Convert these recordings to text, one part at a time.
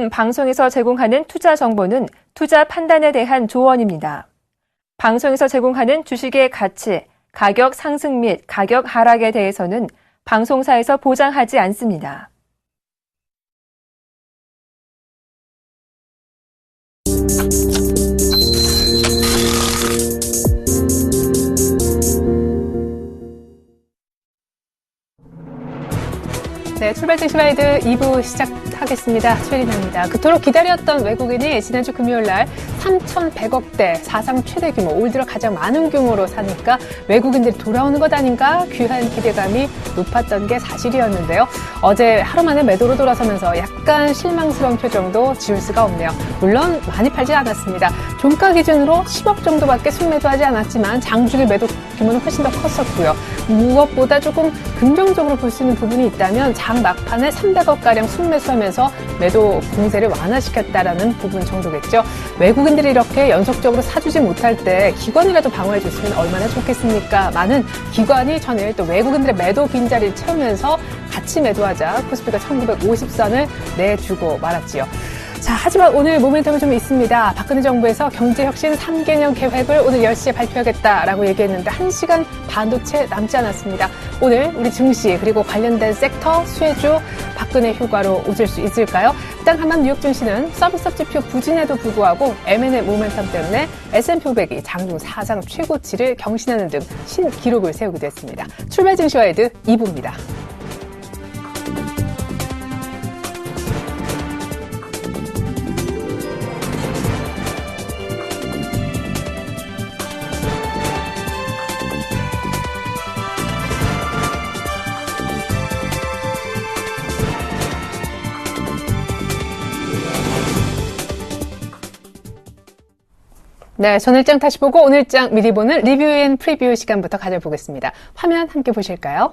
요즘 방송에서 제공하는 투자 정보는 투자 판단에 대한 조언입니다. 방송에서 제공하는 주식의 가치, 가격 상승 및 가격 하락에 대해서는 방송사에서 보장하지 않습니다. 네, 출발 증시와이드 2부 시작하겠습니다. 최리나입니다. 그토록 기다렸던 외국인이 지난주 금요일 날 3,100억대 사상 최대 규모, 올 들어 가장 많은 규모로 사니까 외국인들이 돌아오는 것 아닌가 귀한 기대감이 높았던 게 사실이었는데요. 어제 하루 만에 매도로 돌아서면서 약간 실망스러운 표정도 지울 수가 없네요. 물론 많이 팔지 않았습니다. 종가 기준으로 10억 정도밖에 순매도하지 않았지만 장중의 매도 규모는 훨씬 더 컸었고요. 무엇보다 조금 긍정적으로 볼 수 있는 부분이 있다면 장 막판에 300억가량 순매수하면서 매도 공세를 완화시켰다라는 부분 정도겠죠. 외국인들이 이렇게 연속적으로 사주지 못할 때 기관이라도 방어해 줬으면 얼마나 좋겠습니까? 많은 기관이 전일 또 외국인들의 매도 빈자리를 채우면서 같이 매도하자 코스피가 1950선을 내주고 말았지요. 자, 하지만 오늘 모멘텀이 좀 있습니다. 박근혜 정부에서 경제혁신 3개년 계획을 오늘 10시에 발표하겠다라고 얘기했는데 1시간 반도 채 남지 않았습니다. 오늘 우리 증시 그리고 관련된 섹터 수혜주 박근혜 휴가로 웃을 수 있을까요? 일단 한만 뉴욕 증시는 서비스 지표 부진에도 불구하고 M&A 모멘텀 때문에 S&P 500이 장중 사상 최고치를 경신하는 등 신기록을 세우기도 했습니다. 출발 증시와이드 2부입니다. 네, 전일장 다시 보고 오늘장 미리 보는 리뷰 앤 프리뷰 시간부터 가져보겠습니다. 화면 함께 보실까요?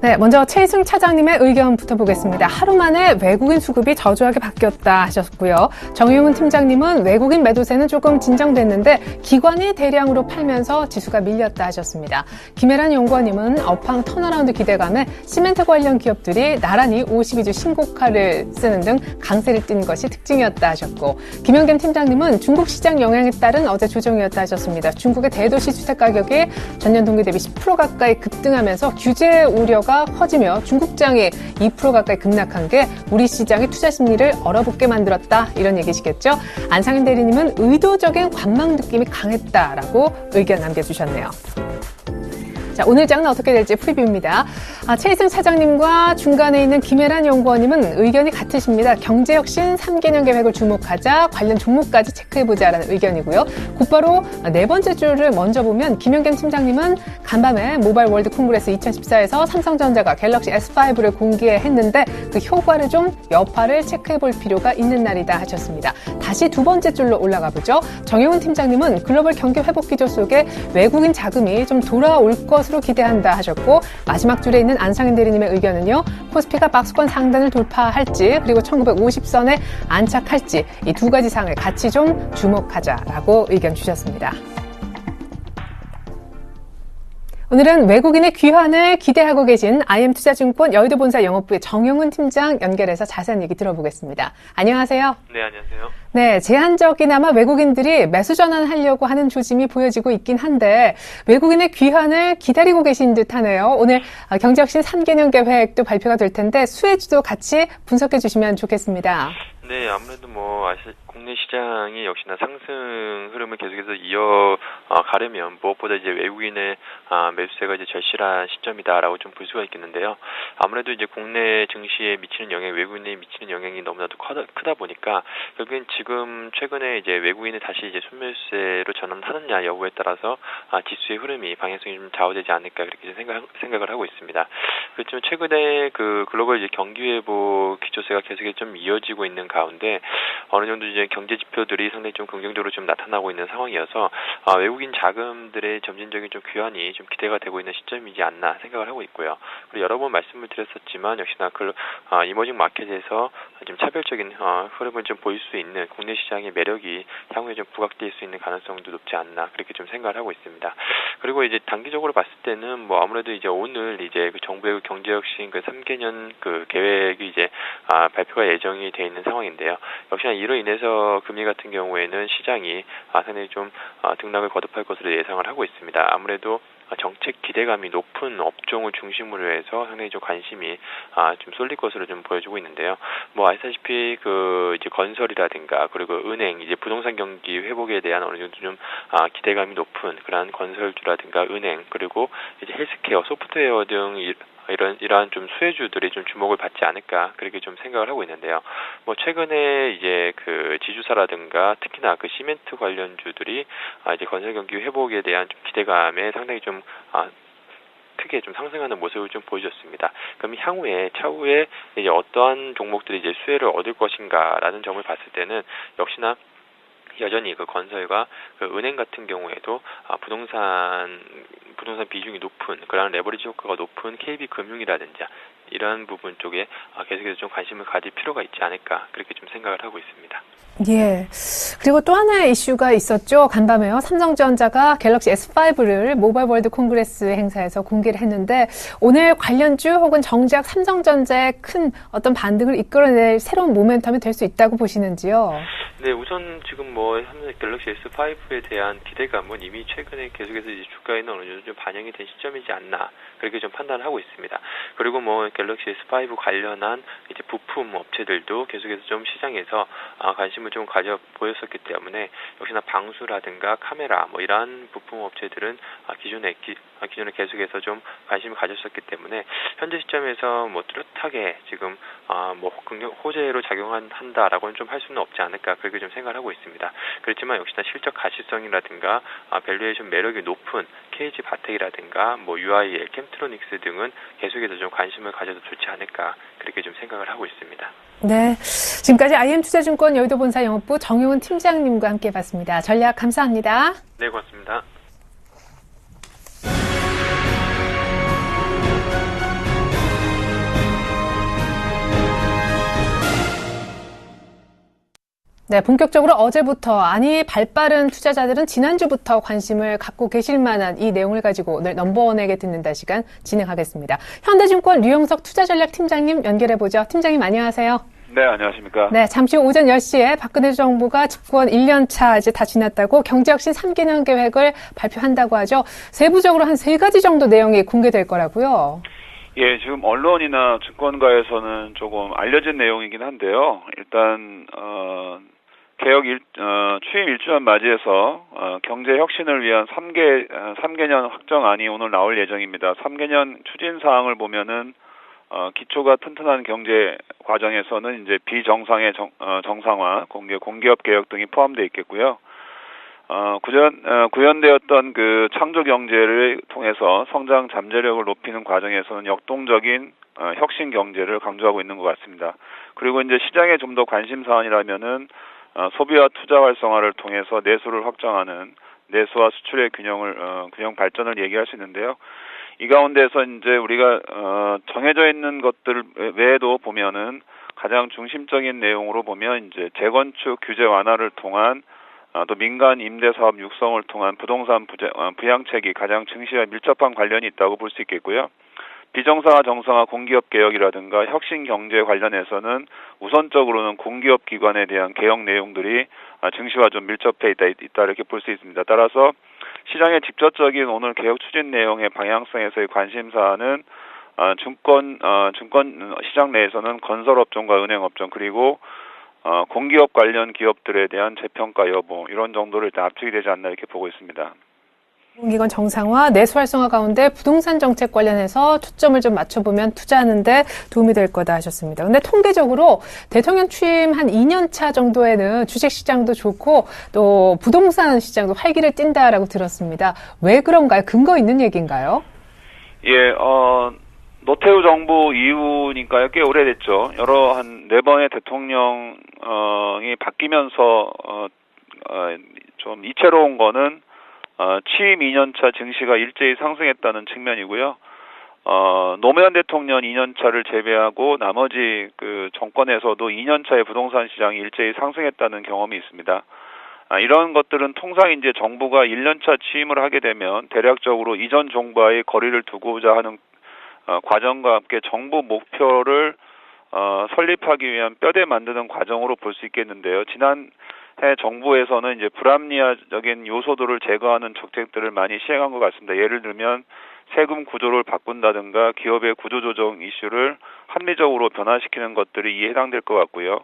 네, 먼저 최희승 차장님의 의견부터 보겠습니다. 하루 만에 외국인 수급이 저조하게 바뀌었다 하셨고요. 정용훈 팀장님은 외국인 매도세는 조금 진정됐는데 기관이 대량으로 팔면서 지수가 밀렸다 하셨습니다. 김혜란 연구원님은 업황 턴어라운드 기대감에 시멘트 관련 기업들이 나란히 52주 신고가를 쓰는 등 강세를 띈 것이 특징이었다 하셨고, 김영겸 팀장님은 중국 시장 영향에 따른 어제 조정이었다 하셨습니다. 중국의 대도시 주택 가격이 전년 동기 대비 10% 가까이 급등하면서 규제 우려가 커지며 중국장이 2% 가까이 급락한 게 우리 시장의 투자 심리를 얼어붙게 만들었다, 이런 얘기시겠죠. 안상현 대리님은 의도적인 관망 느낌이 강했다라고 의견 남겨주셨네요. 자, 오늘 장은 어떻게 될지 프리뷰입니다. 최희승 차장님과 중간에 있는 김혜란 연구원님은 의견이 같으십니다. 경제혁신 3개년 계획을 주목하자, 관련 종목까지 체크해보자라는 의견이고요. 곧바로 네 번째 줄을 먼저 보면 김영겸 팀장님은 간밤에 모바일 월드 콩그레스 2014에서 삼성전자가 갤럭시 S5를 공개했는데 그 효과를 좀 여파를 체크해볼 필요가 있는 날이다 하셨습니다. 다시 두 번째 줄로 올라가 보죠. 정용훈 팀장님은 글로벌 경기 회복 기조 속에 외국인 자금이 좀 돌아올 것으로 기대한다 하셨고, 마지막 줄에 있는 안상현 대리님의 의견은요, 코스피가 박스권 상단을 돌파할지 그리고 1950선에 안착할지 이 두 가지 사항을 같이 좀 주목하자라고 의견 주셨습니다. 오늘은 외국인의 귀환을 기대하고 계신 IM투자증권 여의도본사 영업부의 정용훈 팀장 연결해서 자세한 얘기 들어보겠습니다. 안녕하세요. 네, 안녕하세요. 네, 제한적이나마 외국인들이 매수 전환하려고 하는 조짐이 보여지고 있긴 한데 외국인의 귀환을 기다리고 계신 듯하네요. 오늘 경제혁신 3개년 계획도 발표가 될 텐데 수혜주도 같이 분석해 주시면 좋겠습니다. 네, 아무래도 국내 시장이 역시나 상승 흐름을 계속해서 이어가려면 무엇보다 이제 외국인의 매수세가 이제 절실한 시점이다라고 좀 볼 수가 있겠는데요. 아무래도 이제 국내 증시에 미치는 영향, 외국인에 미치는 영향이 너무나도 크다 보니까 결국엔 지금 최근에 이제 외국인이 다시 이제 순매수세로 전환하느냐 여부에 따라서 지수의 흐름이 방향성이 좀 좌우되지 않을까 그렇게 생각을 하고 있습니다. 그렇지만 최근에 그 글로벌 이제 경기 회복 기조세가 계속해서 좀 이어지고 있는 가운데 어느 정도 이제 경제 지표들이 상당히 좀 긍정적으로 좀 나타나고 있는 상황이어서 외국인 자금들의 점진적인 좀 귀환이 좀 기대가 되고 있는 시점이지 않나 생각을 하고 있고요. 그리고 여러 번 말씀을 드렸었지만 역시나 이머징 마켓에서 좀 차별적인 흐름을 좀 보일 수 있는 국내 시장의 매력이 향후에 좀 부각될 수 있는 가능성도 높지 않나 그렇게 좀 생각을 하고 있습니다. 그리고 이제 단기적으로 봤을 때는 아무래도 이제 오늘 이제 그 정부의 경제혁신 3개년 그 계획이 이제 발표가 예정이 돼 있는 상황인데요. 역시나 이로 인해서 금리 같은 경우에는 시장이 상당히 좀 등락을 거듭할 것으로 예상을 하고 있습니다. 아무래도 정책 기대감이 높은 업종을 중심으로 해서 상당히 좀 관심이 좀 쏠릴 것으로 좀 보여지고 있는데요. 뭐 아시다시피 그 이제 건설이라든가 그리고 은행 이제 부동산 경기 회복에 대한 어느 정도 좀 기대감이 높은 그러한 건설주라든가 은행 그리고 이제 헬스케어, 소프트웨어 등 이러한 좀 수혜주들이 좀 주목을 받지 않을까 그렇게 좀 생각을 하고 있는데요. 뭐 최근에 이제 그 지주사라든가 특히나 그 시멘트 관련주들이 이제 건설 경기 회복에 대한 좀 기대감에 상당히 좀 크게 좀 상승하는 모습을 좀 보여줬습니다. 그럼 차후에 이제 어떠한 종목들이 이제 수혜를 얻을 것인가라는 점을 봤을 때는 역시나 여전히 그 건설과 그 은행 같은 경우에도 부동산 비중이 높은 그런 레버리지 효과가 높은 KB금융이라든지 이러한 부분 쪽에 계속해서 좀 관심을 가질 필요가 있지 않을까 그렇게 좀 생각을 하고 있습니다. 예. 그리고 또 하나의 이슈가 있었죠. 간밤에요. 삼성전자가 갤럭시 S5를 모바일 월드 콩그레스 행사에서 공개를 했는데 오늘 관련주 혹은 정작 삼성전자의 큰 어떤 반등을 이끌어낼 새로운 모멘텀이 될 수 있다고 보시는지요? 네, 우선 지금 뭐 삼성 갤럭시 S5에 대한 기대감은 이미 최근에 계속해서 이제 주가에는 어느 정도 좀 반영이 된 시점이지 않나 그렇게 좀 판단을 하고 있습니다. 그리고 뭐 갤럭시 S5 관련한 이제 부품 업체들도 계속해서 좀 시장에서 관심을 좀 가져 보였었기 때문에 역시나 방수라든가 카메라 뭐 이러한 부품 업체들은 기존에 계속해서 좀 관심을 가졌었기 때문에 현재 시점에서 뭐 뚜렷하게 지금 뭐 호재로 작용한다라고는 좀 할 수는 없지 않을까 그렇게 좀 생각을 하고 있습니다. 그렇지만 역시나 실적 가시성이라든가 밸류에이션 매력이 높은 KG 바텍이라든가 뭐 UIL, 캠트로닉스 등은 계속해서 좀 관심을 가져도 좋지 않을까 그렇게 좀 생각을 하고 있습니다. 네, 지금까지 IM투자증권 여의도본사 영업부 정용훈 팀장님과 함께 봤습니다. 전략 감사합니다. 네, 고맙습니다. 네, 본격적으로 어제부터 발빠른 투자자들은 지난주부터 관심을 갖고 계실 만한 이 내용을 가지고 오늘 넘버원에게 듣는다 시간 진행하겠습니다. 현대증권 류영석 투자전략팀장님 연결해보죠. 팀장님 안녕하세요. 네, 안녕하십니까. 네, 잠시 후 오전 10시에 박근혜 정부가 집권 1년차 이제 다 지났다고 경제혁신 3개년 계획을 발표한다고 하죠. 세부적으로 한 3가지 정도 내용이 공개될 거라고요. 예, 지금 언론이나 증권가에서는 조금 알려진 내용이긴 한데요. 일단 개혁 취임 1주년 맞이해서 경제 혁신을 위한 3개년 확정안이 오늘 나올 예정입니다. 3개년 추진 사항을 보면은 기초가 튼튼한 경제 과정에서는 이제 비정상의 정상화, 공기업 개혁 등이 포함되어 있겠고요. 구현되었던 그 창조 경제를 통해서 성장 잠재력을 높이는 과정에서는 역동적인 혁신 경제를 강조하고 있는 것 같습니다. 그리고 이제 시장에 좀 더 관심 사안이라면은 소비와 투자 활성화를 통해서 내수를 확장하는 내수와 수출의 균형 발전을 얘기할 수 있는데요. 이 가운데서 이제 우리가 정해져 있는 것들 외에도 보면은 가장 중심적인 내용으로 보면 이제 재건축 규제 완화를 통한 또 민간 임대사업 육성을 통한 부동산 부양책이 가장 증시와 밀접한 관련이 있다고 볼 수 있겠고요. 비정상화, 정상화, 공기업 개혁이라든가 혁신 경제 관련해서는 우선적으로는 공기업 기관에 대한 개혁 내용들이 증시와 좀 밀접해 있다 이렇게 볼 수 있습니다. 따라서 시장의 직접적인 오늘 개혁 추진 내용의 방향성에서의 관심사는 증권 시장 내에서는 건설업종과 은행업종 그리고 공기업 관련 기업들에 대한 재평가 여부 이런 정도를 일단 압축이 되지 않나 이렇게 보고 있습니다. 공기관 정상화, 내수 활성화 가운데 부동산 정책 관련해서 초점을 좀 맞춰보면 투자하는 데 도움이 될 거다 하셨습니다. 근데 통계적으로 대통령 취임 한 2년 차 정도에는 주식 시장도 좋고 또 부동산 시장도 활기를 띈다라고 들었습니다. 왜 그런가요? 근거 있는 얘기인가요? 예, 노태우 정부 이후니까요. 꽤 오래됐죠. 여러 한 4번의 대통령이 바뀌면서 좀 이채로운 거는 취임 2년차 증시가 일제히 상승했다는 측면이고요. 노무현 대통령 2년차를 제외하고 나머지 그 정권에서도 2년차의 부동산 시장이 일제히 상승했다는 경험이 있습니다. 이런 것들은 통상 이제 정부가 1년차 취임을 하게 되면 대략적으로 이전 정부와의 거리를 두고자 하는 과정과 함께 정부 목표를 설립하기 위한 뼈대 만드는 과정으로 볼 수 있겠는데요. 지난해 정부에서는 이제 불합리화적인 요소들을 제거하는 정책들을 많이 시행한 것 같습니다. 예를 들면 세금 구조를 바꾼다든가 기업의 구조조정 이슈를 합리적으로 변화시키는 것들이 이에 해당될 것 같고요.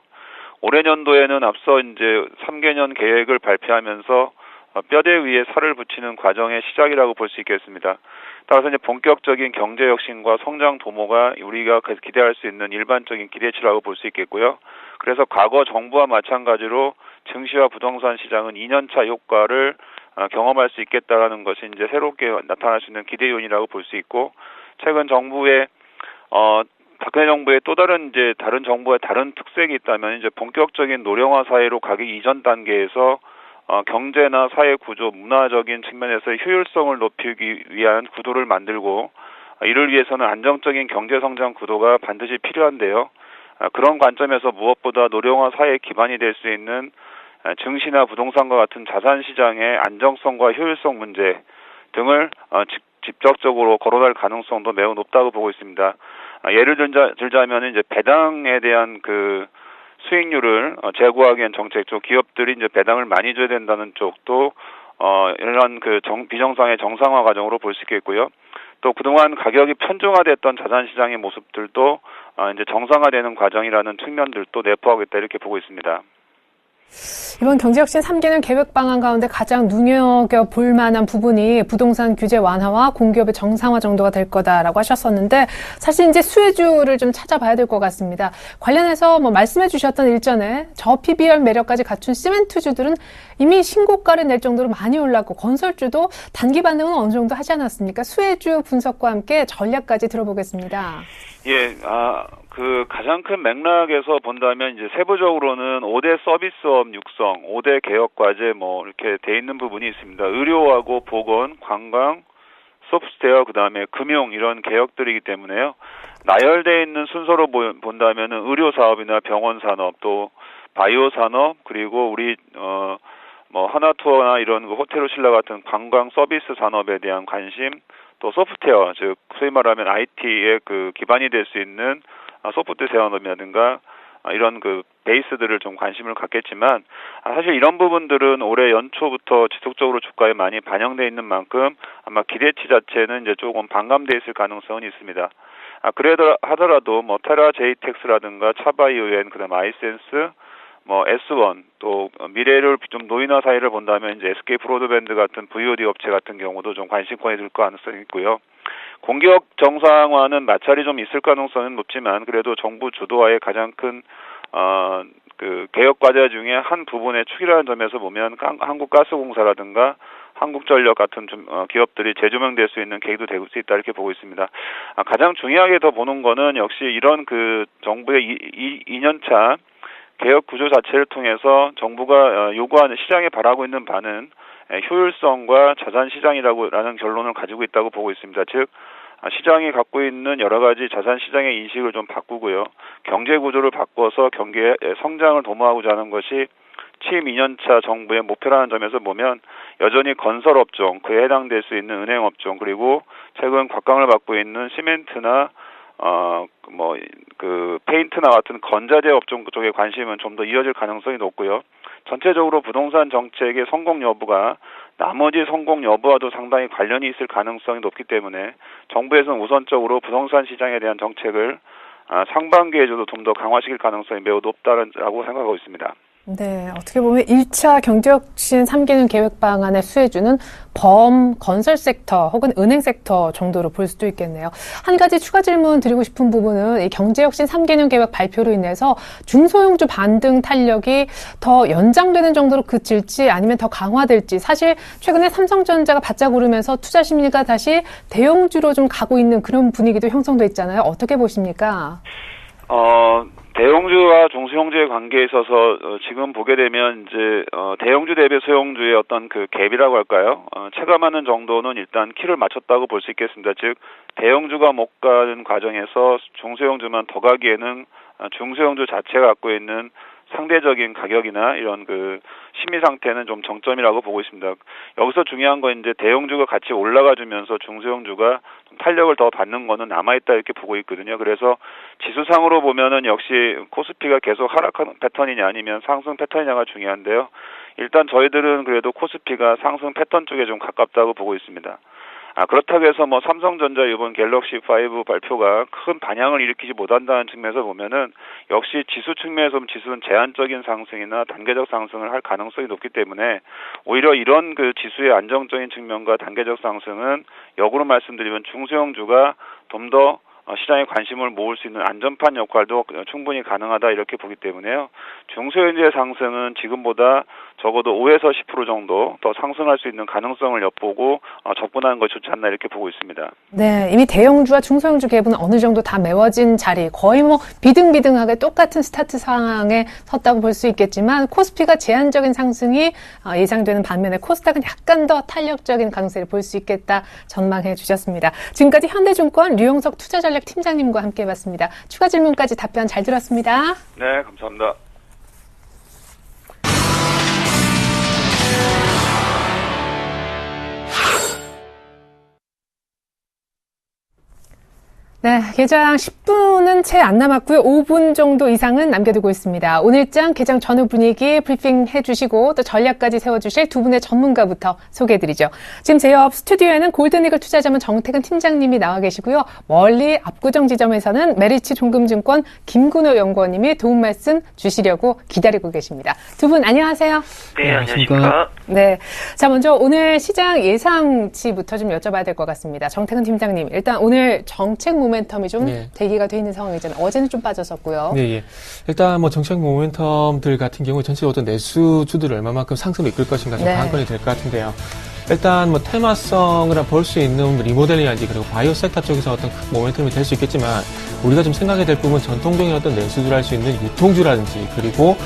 올해 년도에는 앞서 이제 3개년 계획을 발표하면서 뼈대 위에 살을 붙이는 과정의 시작이라고 볼 수 있겠습니다. 따라서 이제 본격적인 경제 혁신과 성장 도모가 우리가 기대할 수 있는 일반적인 기대치라고 볼 수 있겠고요. 그래서 과거 정부와 마찬가지로 증시와 부동산 시장은 2년차 효과를 경험할 수 있겠다라는 것이 이제 새롭게 나타날 수 있는 기대 요인이라고 볼 수 있고, 최근 정부의 박근혜 정부의 또 다른 정부의 다른 특색이 있다면 이제 본격적인 노령화 사회로 가기 이전 단계에서 경제나 사회 구조, 문화적인 측면에서의 효율성을 높이기 위한 구도를 만들고, 이를 위해서는 안정적인 경제 성장 구도가 반드시 필요한데요. 그런 관점에서 무엇보다 노령화 사회의 기반이 될 수 있는 증시나 부동산과 같은 자산 시장의 안정성과 효율성 문제 등을 직접적으로 거론할 가능성도 매우 높다고 보고 있습니다. 예를 들자면 이제 배당에 대한 그 수익률을 제고하기 위한 정책 쪽, 기업들이 이제 배당을 많이 줘야 된다는 쪽도 이런 비정상의 정상화 과정으로 볼 수 있겠고요. 또 그동안 가격이 편중화됐던 자산 시장의 모습들도 이제 정상화되는 과정이라는 측면들도 내포하겠다 이렇게 보고 있습니다. 이번 경제혁신 3개년 계획 방안 가운데 가장 눈여겨볼 만한 부분이 부동산 규제 완화와 공기업의 정상화 정도가 될 거다라고 하셨었는데, 사실 이제 수혜주를 좀 찾아봐야 될 것 같습니다. 관련해서 말씀해 주셨던 일전에 저PBR 매력까지 갖춘 시멘트주들은 이미 신고가를 낼 정도로 많이 올랐고, 건설주도 단기 반등은 어느 정도 하지 않았습니까? 수혜주 분석과 함께 전략까지 들어보겠습니다. 예, 가장 큰 맥락에서 본다면 이제 세부적으로는 5대 서비스업 육성, 5대 개혁 과제 이렇게 돼 있는 부분이 있습니다. 의료하고 보건, 관광, 소프트웨어, 그다음에 금융 이런 개혁들이기 때문에요. 나열되어 있는 순서로 본다면은 의료 사업이나 병원 산업, 또 바이오 산업, 그리고 우리 하나투어나 이런 호텔 오실라 같은 관광 서비스 산업에 대한 관심, 또 소프트웨어, 즉 소위 말하면 IT의 기반이 될 수 있는 소프트웨어 산업이라든가 이런 베이스들을 좀 관심을 갖겠지만, 사실 이런 부분들은 올해 연초부터 지속적으로 주가에 많이 반영돼 있는 만큼 아마 기대치 자체는 이제 조금 반감돼 있을 가능성은 있습니다. 그래도 하더라도 테라 제이텍스라든가 차바이오엔, 그다음 아이센스, S1, 또 미래를 좀 노인화 사이를 본다면 이제 SK 브로드밴드 같은 VOD 업체 같은 경우도 좀 관심권이 들 가능성이 있고요. 공기업 정상화는 마찰이 좀 있을 가능성은 높지만, 그래도 정부 주도하에 가장 큰 개혁 과제 중에 한 부분의 축이라는 점에서 보면 한국가스공사라든가 한국전력 같은 기업들이 재조명될 수 있는 계기도 될 수 있다 이렇게 보고 있습니다. 가장 중요하게 더 보는 거는 역시 이런 정부의 2년차 개혁 구조 자체를 통해서 정부가 요구하는, 시장에 바라고 있는 바는 효율성과 자산 시장이라는 결론을 가지고 있다고 보고 있습니다. 즉 시장이 갖고 있는 여러 가지 자산 시장의 인식을 좀 바꾸고요. 경제 구조를 바꿔서 경기의 성장을 도모하고자 하는 것이 취임 2년차 정부의 목표라는 점에서 보면 여전히 건설업종, 그에 해당될 수 있는 은행업종, 그리고 최근 곽강을 받고 있는 시멘트나 페인트나 같은 건자재 업종 쪽에 관심은 좀 더 이어질 가능성이 높고요. 전체적으로 부동산 정책의 성공 여부가 나머지 성공 여부와도 상당히 관련이 있을 가능성이 높기 때문에 정부에서는 우선적으로 부동산 시장에 대한 정책을 상반기에도 좀 더 강화시킬 가능성이 매우 높다라고 생각하고 있습니다. 네, 어떻게 보면 1차 경제혁신 3개년 계획 방안의 수혜주는 건설 섹터 혹은 은행 섹터 정도로 볼 수도 있겠네요. 한 가지 추가 질문 드리고 싶은 부분은 이 경제혁신 3개년 계획 발표로 인해서 중소형주 반등 탄력이 더 연장되는 정도로 그칠지 아니면 더 강화될지, 사실 최근에 삼성전자가 바짝 오르면서 투자 심리가 다시 대형주로 좀 가고 있는 그런 분위기도 형성돼 있잖아요. 어떻게 보십니까? 대형주와 중소형주의 관계에 있어서 지금 보게 되면 이제 대형주 대비 소형주의 어떤 갭이라고 할까요? 체감하는 정도는 일단 키를 맞췄다고 볼 수 있겠습니다. 즉 대형주가 못 가는 과정에서 중소형주만 더 가기에는 중소형주 자체가 갖고 있는 상대적인 가격이나 이런 그 심리 상태는 좀 정점이라고 보고 있습니다. 여기서 중요한 건 이제 대형주가 같이 올라가주면서 중소형주가 탄력을 더 받는 거는 남아있다 이렇게 보고 있거든요. 그래서 지수상으로 보면은 역시 코스피가 계속 하락하는 패턴이냐 아니면 상승 패턴이냐가 중요한데요. 일단 저희들은 그래도 코스피가 상승 패턴 쪽에 좀 가깝다고 보고 있습니다. 그렇다고 해서 뭐 삼성전자 이번 갤럭시 5 발표가 큰 반향을 일으키지 못한다는 측면에서 보면은 역시 지수 측면에서 보면 지수는 제한적인 상승이나 단계적 상승을 할 가능성이 높기 때문에 오히려 이런 그 지수의 안정적인 측면과 단계적 상승은 역으로 말씀드리면 중소형주가 좀 더 시장에 관심을 모을 수 있는 안전판 역할도 충분히 가능하다 이렇게 보기 때문에요. 중소형주의 상승은 지금보다 적어도 5에서 10% 정도 더 상승할 수 있는 가능성을 엿보고 접근하는 것이 좋지 않나 이렇게 보고 있습니다. 네, 이미 대형주와 중소형주 갭은 어느 정도 다 메워진 자리, 거의 뭐 비등비등하게 똑같은 스타트 상황에 섰다고 볼 수 있겠지만 코스피가 제한적인 상승이 예상되는 반면에 코스닥은 약간 더 탄력적인 강세를 볼 수 있겠다 전망해 주셨습니다. 지금까지 현대증권 류용석 투자전략 팀장님과 함께 해봤습니다. 추가 질문까지 답변 잘 들었습니다. 네, 감사합니다. 네, 개장 10분은 채 안 남았고요. 5분 정도 이상은 남겨두고 있습니다. 오늘장 개장 전후 분위기 브리핑 해주시고 또 전략까지 세워주실 두 분의 전문가부터 소개해드리죠. 지금 제 옆 스튜디오에는 골든이글 투자자문 정태근 팀장님이 나와 계시고요. 멀리 압구정 지점에서는 메리츠 종금증권 김근호 연구원님이 도움 말씀 주시려고 기다리고 계십니다. 두 분 안녕하세요. 네, 안녕하십니까. 네, 자 먼저 오늘 시장 예상치부터 좀 여쭤봐야 될 것 같습니다. 정태근 팀장님, 일단 오늘 정책 모멘텀이 좀 대기가 돼 있는 상황이잖아요. 어제는 좀 빠졌었고요. 네. 일단 뭐 정책 모멘텀들 같은 경우 전체적으로 어떤 내수주들을 얼마만큼 상승을 이끌 것인가 좀 관건이 될 것 같은데요. 일단 뭐 테마성을 볼 수 있는 리모델링이라든지 그리고 바이오 섹터 쪽에서 어떤 큰 모멘텀이 될 수 있겠지만 우리가 좀 생각해야 될 부분은 전통적인 어떤 내수주를 할 수 있는 유통주라든지 그리고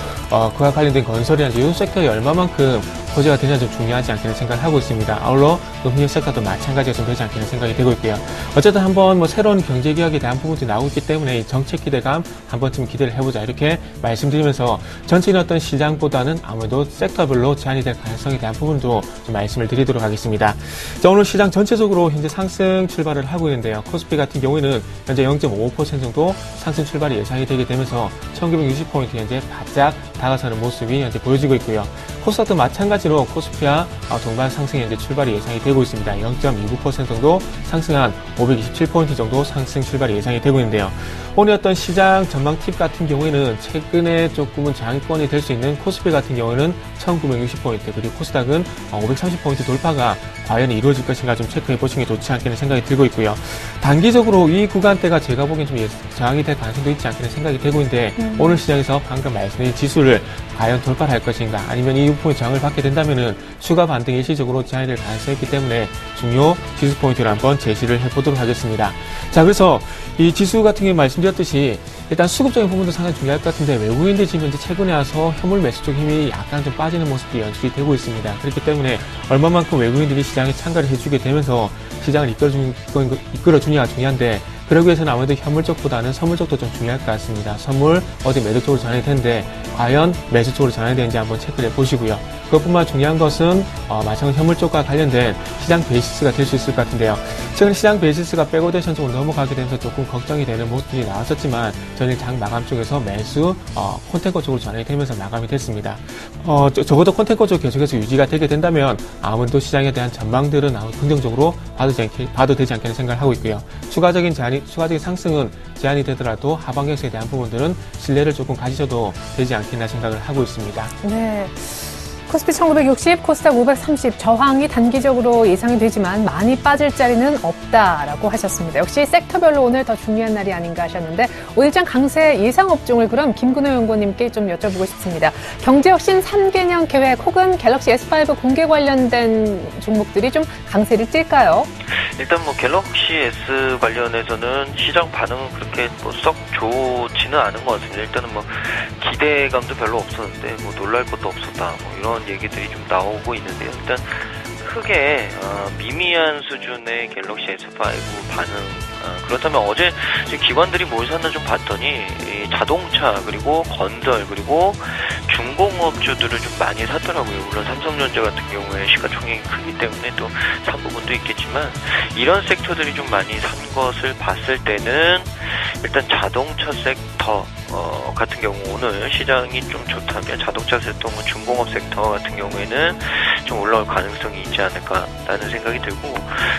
그와 관련된 건설이라든지 이런 섹터에 얼마만큼 호재가 되냐 좀 중요하지 않겠는 생각을 하고 있습니다. 아울러 금융 섹터도 마찬가지가 좀 되지 않겠는 생각이 되고 있고요. 어쨌든 한번 뭐 새로운 경제 개혁에 대한 부분들이 나오고 있기 때문에 이 정책 기대감 한번쯤 기대를 해보자 이렇게 말씀드리면서 전체적인 어떤 시장보다는 아무래도 섹터별로 제한이 될 가능성에 대한 부분도 좀 말씀을 드리도록 하겠습니다. 자, 오늘 시장 전체적으로 현재 상승 출발을 하고 있는데요. 코스피 같은 경우에는 현재 0.55% 정도 상승 출발이 예상이 되게 되면서 1960포인트 현재 바짝 다가서는 모습이 현재 보여지고 있고요. 코스닥도 마찬가지로 코스피와 동반 상승이 현재 출발이 예상이 되고 있습니다. 0.29% 정도 상승한 527포인트 정도 상승 출발이 예상이 되고 있는데요. 오늘 어떤 시장 전망 팁 같은 경우에는 최근에 조금은 장기권이 될 수 있는 코스피 같은 경우는 1960포인트 그리고 코스닥은 530포인트 돌파가 과연 이루어질 것인가 좀 체크해 보시는 게 좋지 않겠는 생각이 들고 있고요. 단기적으로 이 구간대가 제가 보기엔 좀 저항이 될 가능성도 있지 않겠는 생각이 되고 있는데 오늘 시장에서 방금 말씀드린 지수를 과연 돌파를 할 것인가 아니면 이 유포의 저항을 받게 된다면은 추가 반등이 일시적으로 제한이 될 가능성이 있기 때문에 중요 지수 포인트를 한번 제시를 해보도록 하겠습니다. 자, 그래서 이 지수 같은 경우 말씀드렸듯이 일단 수급적인 부분도 상당히 중요할 것 같은데 외국인들이 지금 현재 최근에 와서 현물 매수 쪽 힘이 약간 좀 빠지는 모습이 연출이 되고 있습니다. 그렇기 때문에 얼마만큼 외국인들이 시장에 참가를 해주게 되면서 시장을 이끌어주냐가 중요한데 그러기 위해서는 아무래도 현물 쪽보다는 선물 쪽도 좀 중요할 것 같습니다. 선물 어디 매도 쪽으로 전환이 되는데 과연 매수 쪽으로 전환이 되는지 한번 체크를 해보시고요. 그것뿐만 중요한 것은 마찬가지로 현물 쪽과 관련된 시장 베이시스가 될 수 있을 것 같은데요. 최근 시장 베이시스가 백오데이션 쪽으로 넘어가게 되면서 조금 걱정이 되는 모습들이 나왔었지만 저는 장 마감 쪽에서 매수 콘텐커 쪽으로 전환이 되면서 마감이 됐습니다. 적어도 콘텐커 쪽 계속해서 유지가 되게 된다면 아무래도 시장에 대한 전망들은 긍정적으로 봐도 되지 않겠는 생각을 하고 있고요. 추가적인 상승은 제한이 되더라도 하방 격세에 대한 부분들은 신뢰를 조금 가지셔도 되지 않겠나 생각을 하고 있습니다. 네. 코스피 1960, 코스닥 530 저항이 단기적으로 예상이 되지만 많이 빠질 자리는 없다라고 하셨습니다. 역시 섹터별로 오늘 더 중요한 날이 아닌가 하셨는데 오늘장 강세 예상 업종을 그럼 김근호 연구원님께 좀 여쭤보고 싶습니다. 경제혁신 3개년 계획 혹은 갤럭시 S5 공개 관련된 종목들이 좀 강세를 띨까요? 일단 뭐 갤럭시 S 관련해서는 시장 반응은 그렇게 썩 좋지는 않은 것 같습니다. 일단은 뭐 기대감도 별로 없었는데 뭐 놀랄 것도 없었다 뭐 이런 얘기들이 좀 나오고 있는데요. 일단 크게 미미한 수준의 갤럭시 S5 반응 그렇다면 어제 기관들이 뭘 샀나 좀 봤더니 이 자동차 그리고 건설 그리고 중공업주들을 좀 많이 샀더라고요. 물론 삼성전자 같은 경우에 시가총액이 크기 때문에 또 산 부분도 있겠지만 이런 섹터들이 좀 많이 산 것을 봤을 때는 일단 자동차 섹터 같은 경우 오늘 시장이 좀 좋다면 자동차 섹터, 중공업 섹터 같은 경우에는 좀 올라올 가능성이 있지 않을까라는 생각이 들고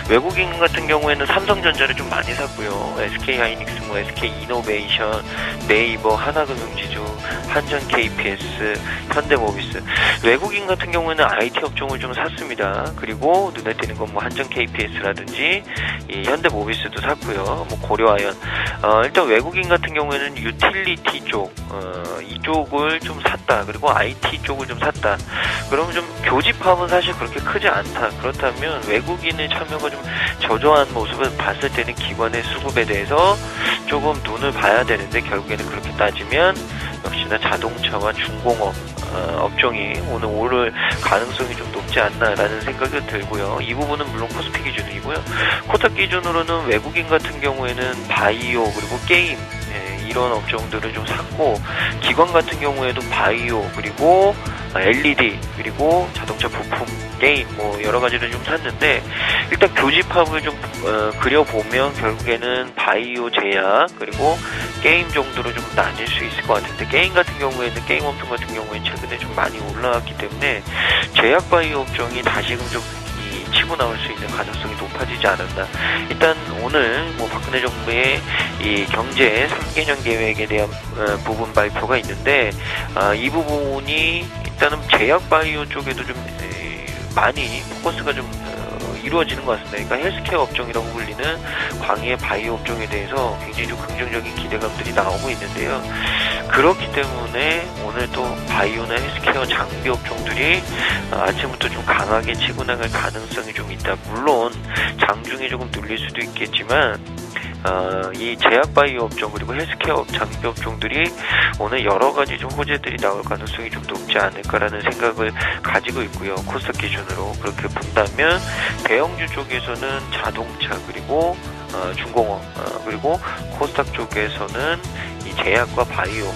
외국인 같은 경우에는 삼성전자를 좀 많이 샀고요. SK하이닉스, SK이노베이션, 네이버, 하나금융지주, 한전 KPS, 현대모비스 외국인 같은 경우에는 IT 업종을 좀 샀습니다. 그리고 눈에 띄는 건 뭐 한전 KPS라든지 이 현대모비스도 샀고요. 뭐 고려아연 일단 외국인 같은 경우에는 유틸리티 쪽 이쪽을 좀 샀다. 그리고 IT 쪽을 좀 샀다. 그러면 좀 교집합은 사실 그렇게 크지 않다. 그렇다면 외국인의 참여가 좀 저조한 모습을 봤을 때는 기관의 수급에 대해서 조금 눈을 봐야 되는데 결국에는 그렇게 따지면 역시나 자동차와 중공업 업종이 오늘 오를 가능성이 좀 높지 않나라는 생각이 들고요. 이 부분은 물론 코스피 기준이고요. 코스닥 기준으로는 외국인 같은 경우에는 바이오 그리고 게임 이런 업종들을 좀 샀고 기관 같은 경우에도 바이오 그리고 LED 그리고 자동차 부품 게임 뭐 여러 가지를 좀 샀는데 일단 교집합을 좀 그려보면 결국에는 바이오 제약 그리고 게임 정도로 좀 나뉠 수 있을 것 같은데 게임 같은 경우에는 게임 업종 같은 경우에 최근에 좀 많이 올라왔기 때문에 제약 바이오 업종이 다시금 좀 치고 나올 수 있는 가능성이 높아지지 않았나. 일단 오늘 뭐 박근혜 정부의 이 경제 3개년 계획에 대한 부분 발표가 있는데 이 부분이 일단은 제약 바이오 쪽에도 좀 많이 포커스가 좀 이루어지는 것 같습니다. 그러니까 헬스케어 업종이라고 불리는 광의의 바이오 업종에 대해서 굉장히 좀 긍정적인 기대감들이 나오고 있는데요. 그렇기 때문에 오늘 또 바이오나 헬스케어 장비 업종들이 아침부터 좀 강하게 치고 나갈 가능성이 좀 있다. 물론 장중에 조금 눌릴 수도 있겠지만 이 제약 바이오 업종 그리고 헬스케어 장비 업종들이 오늘 여러 가지 좀 호재들이 나올 가능성이 좀 높지 않을까라는 생각을 가지고 있고요. 코스닥 기준으로 그렇게 본다면 대형주 쪽에서는 자동차 그리고 중공업 그리고 코스닥 쪽에서는 이 제약과 바이오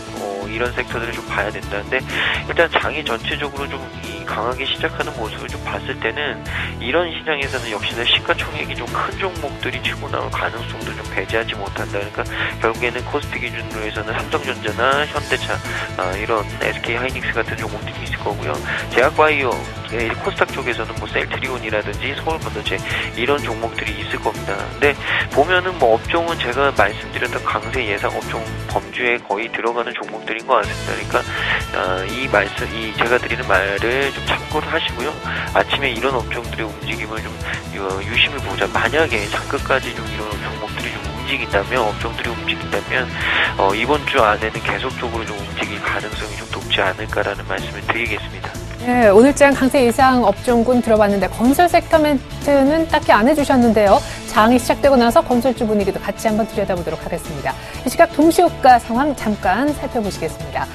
이런 섹터들을 좀 봐야 된다는데 일단 장이 전체적으로 좀 강하게 시작하는 모습을 좀 봤을 때는 이런 시장에서는 역시나 시가총액이 좀 큰 종목들이 치고 나올 가능성도 좀 배제하지 못한다. 그러니까 결국에는 코스피 기준으로 해서는 삼성전자나 현대차 이런 SK하이닉스 같은 종목들이 있을 거고요. 제약바이오 코스닥 쪽에서는 뭐 셀트리온이라든지 서울반도체 이런 종목들이 있을 겁니다. 근데 보면은 뭐 업종은 제가 말씀드렸던 강세 예상 업종 범주에 거의 들어가는 종목들인 것 같습니다. 그러니까 이 제가 드리는 말을 좀 참고를 하시고요. 아침에 이런 업종들의 움직임을 좀 유심히 보자. 만약에 장끝까지 좀 이런 종목들이 좀 움직인다면 업종들이 움직인다면 이번 주 안에는 계속적으로 좀 움직일 가능성이 좀 높지 않을까라는 말씀을 드리겠습니다. 네, 오늘장 강세 예상 업종군 들어봤는데 건설 섹터 멘트는 딱히 안 해주셨는데요. 장이 시작되고 나서 건설주 분위기도 같이 한번 들여다보도록 하겠습니다. 이 시각 동시효과 상황 잠깐 살펴보시겠습니다.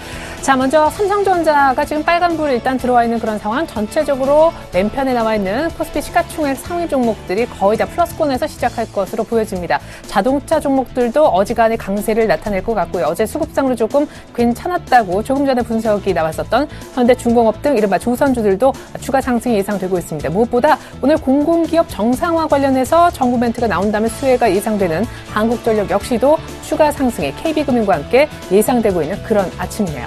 자, 먼저 삼성전자가 지금 빨간불이 일단 들어와 있는 그런 상황, 전체적으로 맨편에 나와 있는 코스피 시가총액 상위 종목들이 거의 다 플러스권에서 시작할 것으로 보여집니다. 자동차 종목들도 어지간히 강세를 나타낼 것 같고요. 어제 수급상으로 조금 괜찮았다고 조금 전에 분석이 나왔었던 현대중공업 등 이른바 조선주들도 추가 상승이 예상되고 있습니다. 무엇보다 오늘 공공기업 정상화 관련해서 정부 멘트가 나온다면 수혜가 예상되는 한국전력 역시도 추가 상승이 KB금융과 함께 예상되고 있는 그런 아침이네요.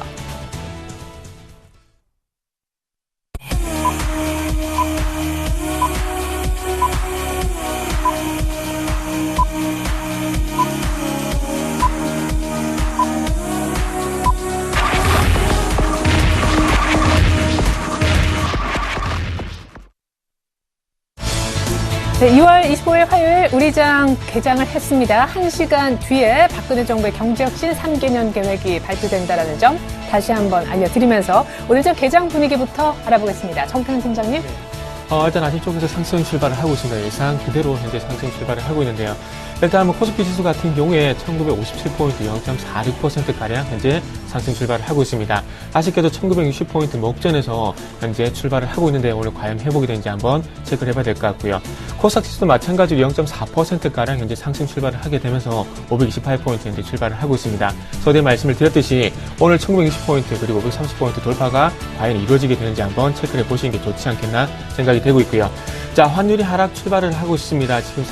네, 2월 25일 화요일 우리장 개장을 했습니다. 1시간 뒤에 박근혜 정부의 경제혁신 3개년 계획이 발표된다는 점 다시 한번 알려드리면서 오늘장 개장 분위기부터 알아보겠습니다. 정태현 팀장님. 일단 아침 쪽에서 상승 출발을 하고 있습니다. 예상 그대로 현재 상승 출발을 하고 있는데요. 일단 코스피 지수 같은 경우에 1957포인트 0.46%가량 현재 상승 출발을 하고 있습니다. 아쉽게도 1960포인트 목전에서 현재 출발을 하고 있는데 오늘 과연 회복이 되는지 한번 체크를 해봐야 될 것 같고요. 코스닥 지수도 마찬가지로 0.4%가량 현재 상승 출발을 하게 되면서 528포인트 현재 출발을 하고 있습니다. 서두에 말씀을 드렸듯이 오늘 1960포인트 그리고 530포인트 돌파가 과연 이루어지게 되는지 한번 체크를 해보시는 게 좋지 않겠나 생각이 되고 있고요. 자, 환율이 하락 출발을 하고 있습니다. 지금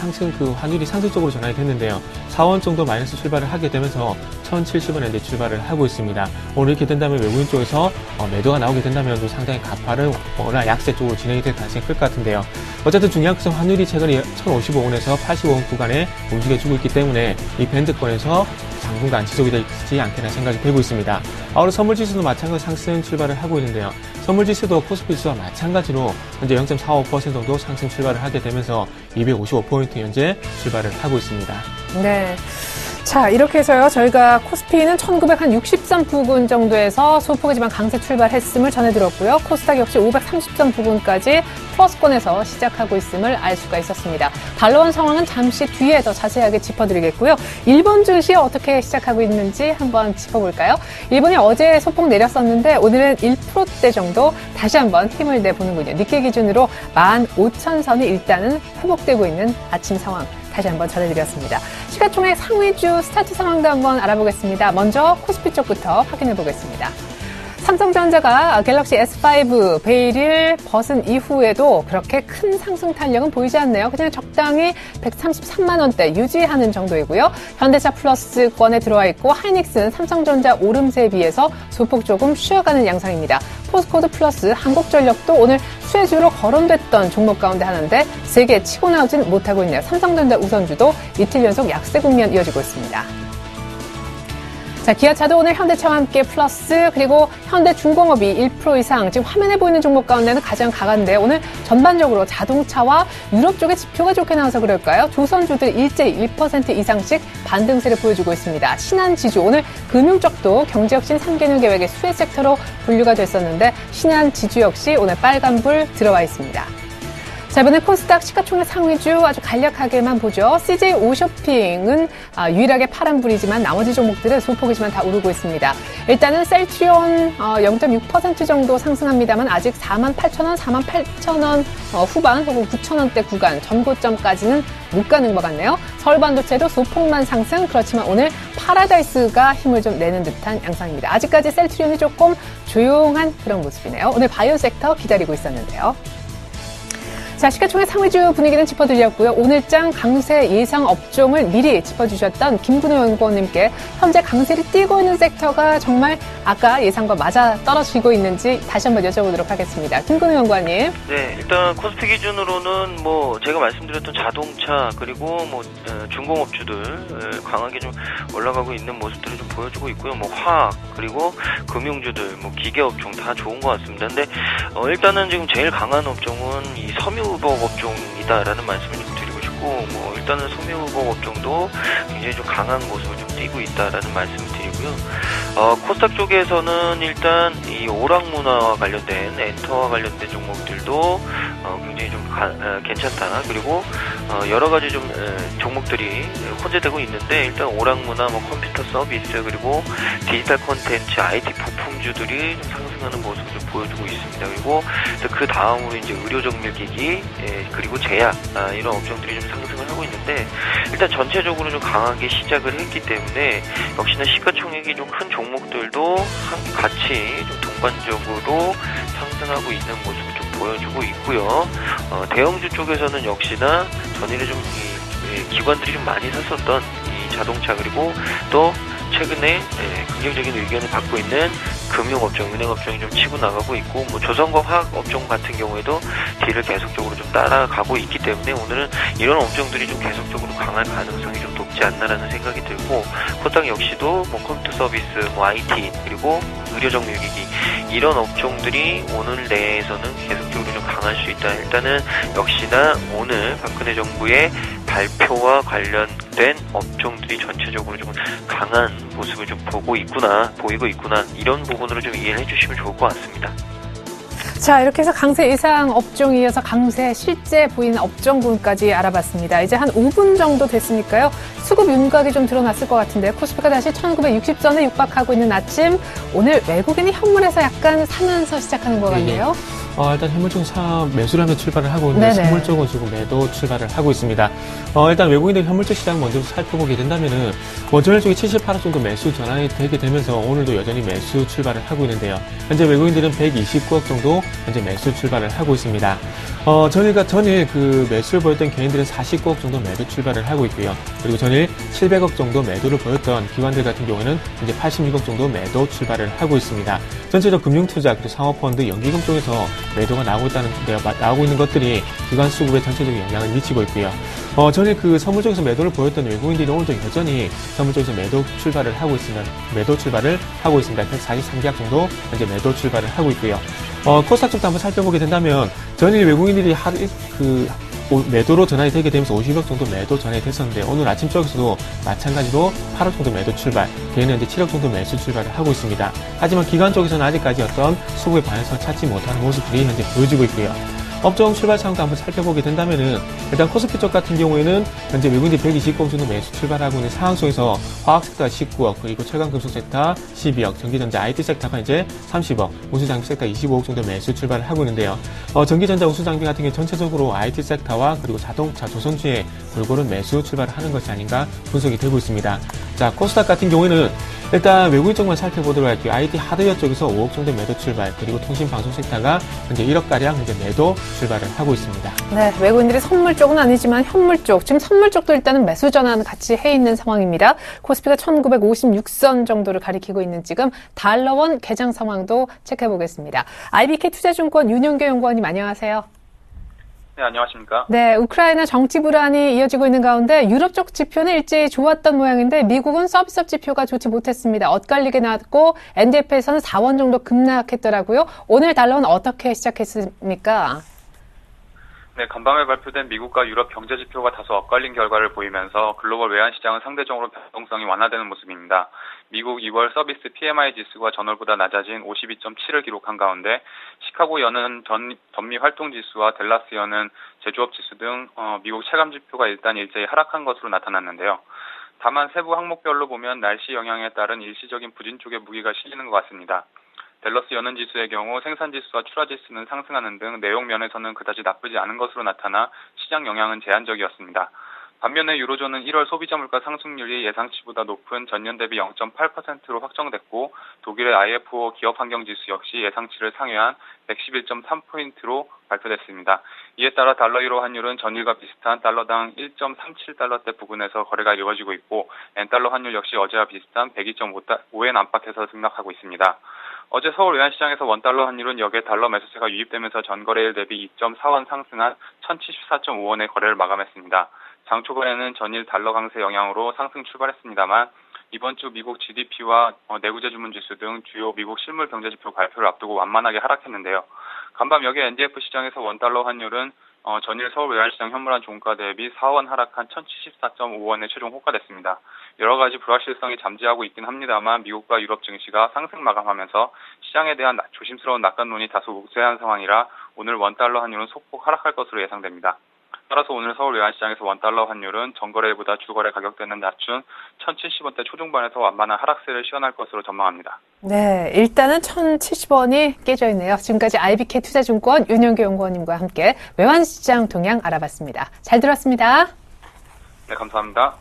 환율이 상승적으로 전환이 됐는데요. 4원 정도 마이너스 출발을 하게 되면서 1,070원 현재 출발을 하고 있습니다. 오늘 이렇게 된다면 외국인 쪽에서 매도가 나오게 된다면 상당히 가파르거나 약세 쪽으로 진행이 될 가능성이 클 것 같은데요. 어쨌든 중요한 것은 환율이 최근에 1,055원에서 85원 구간에 움직여주고 있기 때문에 이 밴드권에서 당분간 지속이 되지 않겠나 생각이 되고 있습니다. 아울러 선물지수도 마찬가지로 상승 출발을 하고 있는데요. 선물지수도 코스피 지수와 마찬가지로 현재 0.45% 정도 상승 출발을 하게 되면서 255포인트 현재 출발을 하고 있습니다. 네. 자, 이렇게 해서요. 저희가 코스피는 1963 부근 정도에서 소폭이지만 강세 출발했음을 전해드렸고요. 코스닥 역시 530점 부근까지 플러스권에서 시작하고 있음을 알 수가 있었습니다. 달러원 상황은 잠시 뒤에 더 자세하게 짚어드리겠고요. 일본 증시 어떻게 시작하고 있는지 한번 짚어볼까요? 일본이 어제 소폭 내렸었는데 오늘은 1%대 정도 다시 한번 힘을 내보는군요. 니케이 기준으로 15,000선이 일단은 회복되고 있는 아침 상황. 다시 한번 전해드렸습니다. 시가총액 상위주 스타트 상황도 한번 알아보겠습니다. 먼저 코스피 쪽부터 확인해 보겠습니다. 삼성전자가 갤럭시 S5 베일을 벗은 이후에도 그렇게 큰 상승 탄력은 보이지 않네요. 그냥 적당히 133만 원대 유지하는 정도이고요. 현대차 플러스권에 들어와 있고 하이닉스는 삼성전자 오름세에 비해서 소폭 조금 쉬어가는 양상입니다. 포스코드 플러스 한국전력도 오늘 수혜주로 거론됐던 종목 가운데 하나인데 세게 치고 나오진 못하고 있네요. 삼성전자 우선주도 이틀 연속 약세 국면 이어지고 있습니다. 자, 기아차도 오늘 현대차와 함께 플러스, 그리고 현대중공업이 1% 이상, 지금 화면에 보이는 종목 가운데는 가장 강한데 오늘 전반적으로 자동차와 유럽 쪽의 지표가 좋게 나와서 그럴까요? 조선주들 일제히 1% 이상씩 반등세를 보여주고 있습니다. 신한지주, 오늘 금융 쪽도 경제혁신 3개년 계획의 수혜 섹터로 분류가 됐었는데 신한지주 역시 오늘 빨간불 들어와 있습니다. 자, 이번에 코스닥 시가총액 상위주 아주 간략하게만 보죠. CJ 오쇼핑은 유일하게 파란불이지만 나머지 종목들은 소폭이지만 다 오르고 있습니다. 일단은 셀트리온 0.6% 정도 상승합니다만 아직 48,000원, 48,000원 후반 혹은 9,000원대 구간 전고점까지는 못 가는 것 같네요. 서울반도체도 소폭만 상승, 그렇지만 오늘 파라다이스가 힘을 좀 내는 듯한 양상입니다. 아직까지 셀트리온이 조금 조용한 그런 모습이네요. 오늘 바이오 섹터 기다리고 있었는데요. 자, 시가총액 상위주 분위기는 짚어드렸고요. 오늘장 강세 예상 업종을 미리 짚어주셨던 김근호 연구원님께 현재 강세를 띄고 있는 섹터가 정말 아까 예상과 맞아 떨어지고 있는지 다시 한번 여쭤보도록 하겠습니다. 김근호 연구원님. 네, 일단 코스피 기준으로는 뭐 제가 말씀드렸던 자동차 그리고 뭐 중공업주들 강하게 좀 올라가고 있는 모습들을 좀 보여주고 있고요. 뭐 화학 그리고 금융주들, 뭐 기계업종 다 좋은 것 같습니다. 근데 일단은 지금 제일 강한 업종은 이 섬유유복 업종이다라는 말씀을 좀 드리고 싶고, 뭐 일단은 섬유유복 업종도 굉장히 좀 강한 모습을 좀 띄고 있다라는 말씀을 드리고요. 코스닥 쪽에서는 일단 이 오락문화와 관련된 엔터와 관련된 종목들도 굉장히 좀 괜찮다. 그리고 여러 가지 좀 종목들이 혼재되고 있는데, 일단 오락문화, 뭐 컴퓨터 서비스 그리고 디지털 콘텐츠, IT 부품주들이 좀 상승하는 모습을 좀 보여주고 있습니다. 그리고 그 다음으로 이제 의료정밀기기 그리고 제약 이런 업종들이 좀 상승을 하고 있는데, 일단 전체적으로 좀 강하게 시작을 했기 때문에 역시나 시가총액이 좀 큰 종목들도 같이 좀 동반적으로 상승하고 있는 모습을 좀 보여주고 있고요. 대형주 쪽에서는 역시나 전일에 좀 기관들이 좀 많이 샀었던 이 자동차 그리고 또 최근에 긍정적인 의견을 받고 있는 금융업종, 은행업종이 좀 치고 나가고 있고, 뭐 조선과 화학업종 같은 경우에도 뒤를 계속적으로 좀 따라가고 있기 때문에 오늘은 이런 업종들이 좀 계속적으로 강할 가능성이 좀 높지 않나라는 생각이 들고, 코스닥 역시도 뭐 컴퓨터 서비스, 뭐 IT 그리고 의료정밀기기 이런 업종들이 오늘 내에서는 계속적으로 좀 강할 수 있다. 일단은 역시나 오늘 박근혜 정부의 발표와 관련된 업종들이 전체적으로 좀 강한 모습을 좀 보이고 있구나, 이런 부분으로 좀 이해를 해주시면 좋을 것 같습니다. 자, 이렇게 해서 강세 예상 업종에 이어서 강세 실제 보이는 업종군까지 알아봤습니다. 이제 한 5분 정도 됐으니까요. 수급 윤곽이 좀 드러났을 것 같은데 코스피가 다시 1960선에 육박하고 있는 아침, 오늘 외국인이 현물에서 약간 사면서 시작하는 것 같네요. 일단 현물 쪽은 매수를 하면서 출발을 하고 있는데 네네. 선물 쪽은 지금 매도 출발을 하고 있습니다. 일단 외국인들 현물 쪽 시장 먼저 살펴보게 된다면은 전일 쪽에 78억 정도 매수 전환이 되게 되면서 오늘도 여전히 매수 출발을 하고 있는데요. 현재 외국인들은 129억 정도 현재 매수 출발을 하고 있습니다. 전일 그 매수를 보였던 개인들은 49억 정도 매도 출발을 하고 있고요. 그리고 전일 700억 정도 매도를 보였던 기관들 같은 경우에는 이제 86억 정도 매도 출발을 하고 있습니다. 전체적 금융투자 그리고 상업펀드, 연기금 쪽에서 매도가 나오고 있는 것들이 기관 수급에 전체적인 영향을 미치고 있고요. 전일 그 선물 쪽에서 매도를 보였던 외국인들이 오늘도 여전히 선물 쪽에서 매도 출발을 하고 있습니다. 143계약 정도 현재 매도 출발을 하고 있고요. 코스닥 쪽도 한번 살펴보게 된다면 전일 외국인들이 매도로 전환이 되게 되면서 50억 정도 매도 전환이 됐었는데 오늘 아침 쪽에서도 마찬가지로 8억 정도 매도 출발, 개인은 이제 7억 정도 매수 출발을 하고 있습니다. 하지만 기관 쪽에서는 아직까지 어떤 수급의 반영성을 찾지 못하는 모습들이 현재 보여지고 있고요. 업종 출발 상황도 한번 살펴보게 된다면은 일단 코스피 쪽 같은 경우에는 현재 외국인들이 129억 정도 매수 출발하고 있는 상황 속에서 화학 섹터가 19억, 그리고 철강금속 섹터 12억, 전기전자 IT 섹터가 이제 30억, 운수장비 섹터 25억 정도 매수 출발을 하고 있는데요. 전기전자 운수장비 같은 경우 전체적으로 IT 섹터와 그리고 자동차, 조선주에 골고루 매수 출발을 하는 것이 아닌가 분석이 되고 있습니다. 자, 코스닥 같은 경우에는 일단 외국인 쪽만 살펴보도록 할게요. IT 하드웨어 쪽에서 5억 정도 매도 출발, 그리고 통신 방송 섹터가 현재 1억가량 현재 매도 출발을 하고 있습니다. 네, 외국인들이 선물 쪽은 아니지만 현물 쪽, 지금 선물 쪽도 일단은 매수 전환 같이 해 있는 상황입니다. 코스피가 1956선 정도를 가리키고 있는 지금 달러원 개장 상황도 체크해 보겠습니다. IBK 투자증권 윤영교 연구원님 안녕하세요. 네, 안녕하십니까. 네, 우크라이나 정치 불안이 이어지고 있는 가운데 유럽 쪽 지표는 일제히 좋았던 모양인데 미국은 서비스업 지표가 좋지 못했습니다. 엇갈리게 나왔고 NDF에서는 4원 정도 급락했더라고요. 오늘 달러는 어떻게 시작했습니까? 네, 간밤에 발표된 미국과 유럽 경제 지표가 다소 엇갈린 결과를 보이면서 글로벌 외환 시장은 상대적으로 변동성이 완화되는 모습입니다. 미국 2월 서비스 PMI 지수가 전월보다 낮아진 52.7을 기록한 가운데 시카고 여는 전미 활동 지수와 댈러스 여는 제조업 지수 등 미국 체감 지표가 일단 일제히 하락한 것으로 나타났는데요. 다만 세부 항목별로 보면 날씨 영향에 따른 일시적인 부진 쪽에 무게가 실리는 것 같습니다. 댈러스 연은 지수의 경우 생산 지수와 출하 지수는 상승하는 등 내용 면에서는 그다지 나쁘지 않은 것으로 나타나 시장 영향은 제한적이었습니다. 반면에 유로존은 1월 소비자 물가 상승률이 예상치보다 높은 전년 대비 0.8%로 확정됐고 독일의 IFO 기업 환경 지수 역시 예상치를 상회한 111.3포인트로 발표됐습니다. 이에 따라 달러 유로 환율은 전일과 비슷한 달러당 1.37달러대 부근에서 거래가 이루어지고 있고 엔달러 환율 역시 어제와 비슷한 102.5엔 안팎에서 등락하고 있습니다. 어제 서울 외환시장에서 원달러 환율은 역에 달러 매수세가 유입되면서 전거래일 대비 2.4원 상승한 1074.5원의 거래를 마감했습니다. 장 초반에는 전일 달러 강세 영향으로 상승 출발했습니다만 이번 주 미국 GDP와 내구재 주문 지수 등 주요 미국 실물 경제 지표 발표를 앞두고 완만하게 하락했는데요. 간밤 여기 NDF 시장에서 원달러 환율은 전일 서울 외환시장 현물환 종가 대비 4원 하락한 1074.5원에 최종 호가됐습니다. 여러 가지 불확실성이 잠재하고 있긴 합니다만 미국과 유럽 증시가 상승 마감하면서 시장에 대한 조심스러운 낙관론이 다소 우세한 상황이라 오늘 원달러 환율은 소폭 하락할 것으로 예상됩니다. 따라서 오늘 서울 외환시장에서 원달러 환율은 전거래일보다 주거래 가격대는 낮춘 1070원대 초중반에서 완만한 하락세를 시현할 것으로 전망합니다. 네, 일단은 1070원이 깨져 있네요. 지금까지 IBK 투자증권 윤영교 연구원님과 함께 외환시장 동향 알아봤습니다. 잘 들었습니다. 네, 감사합니다.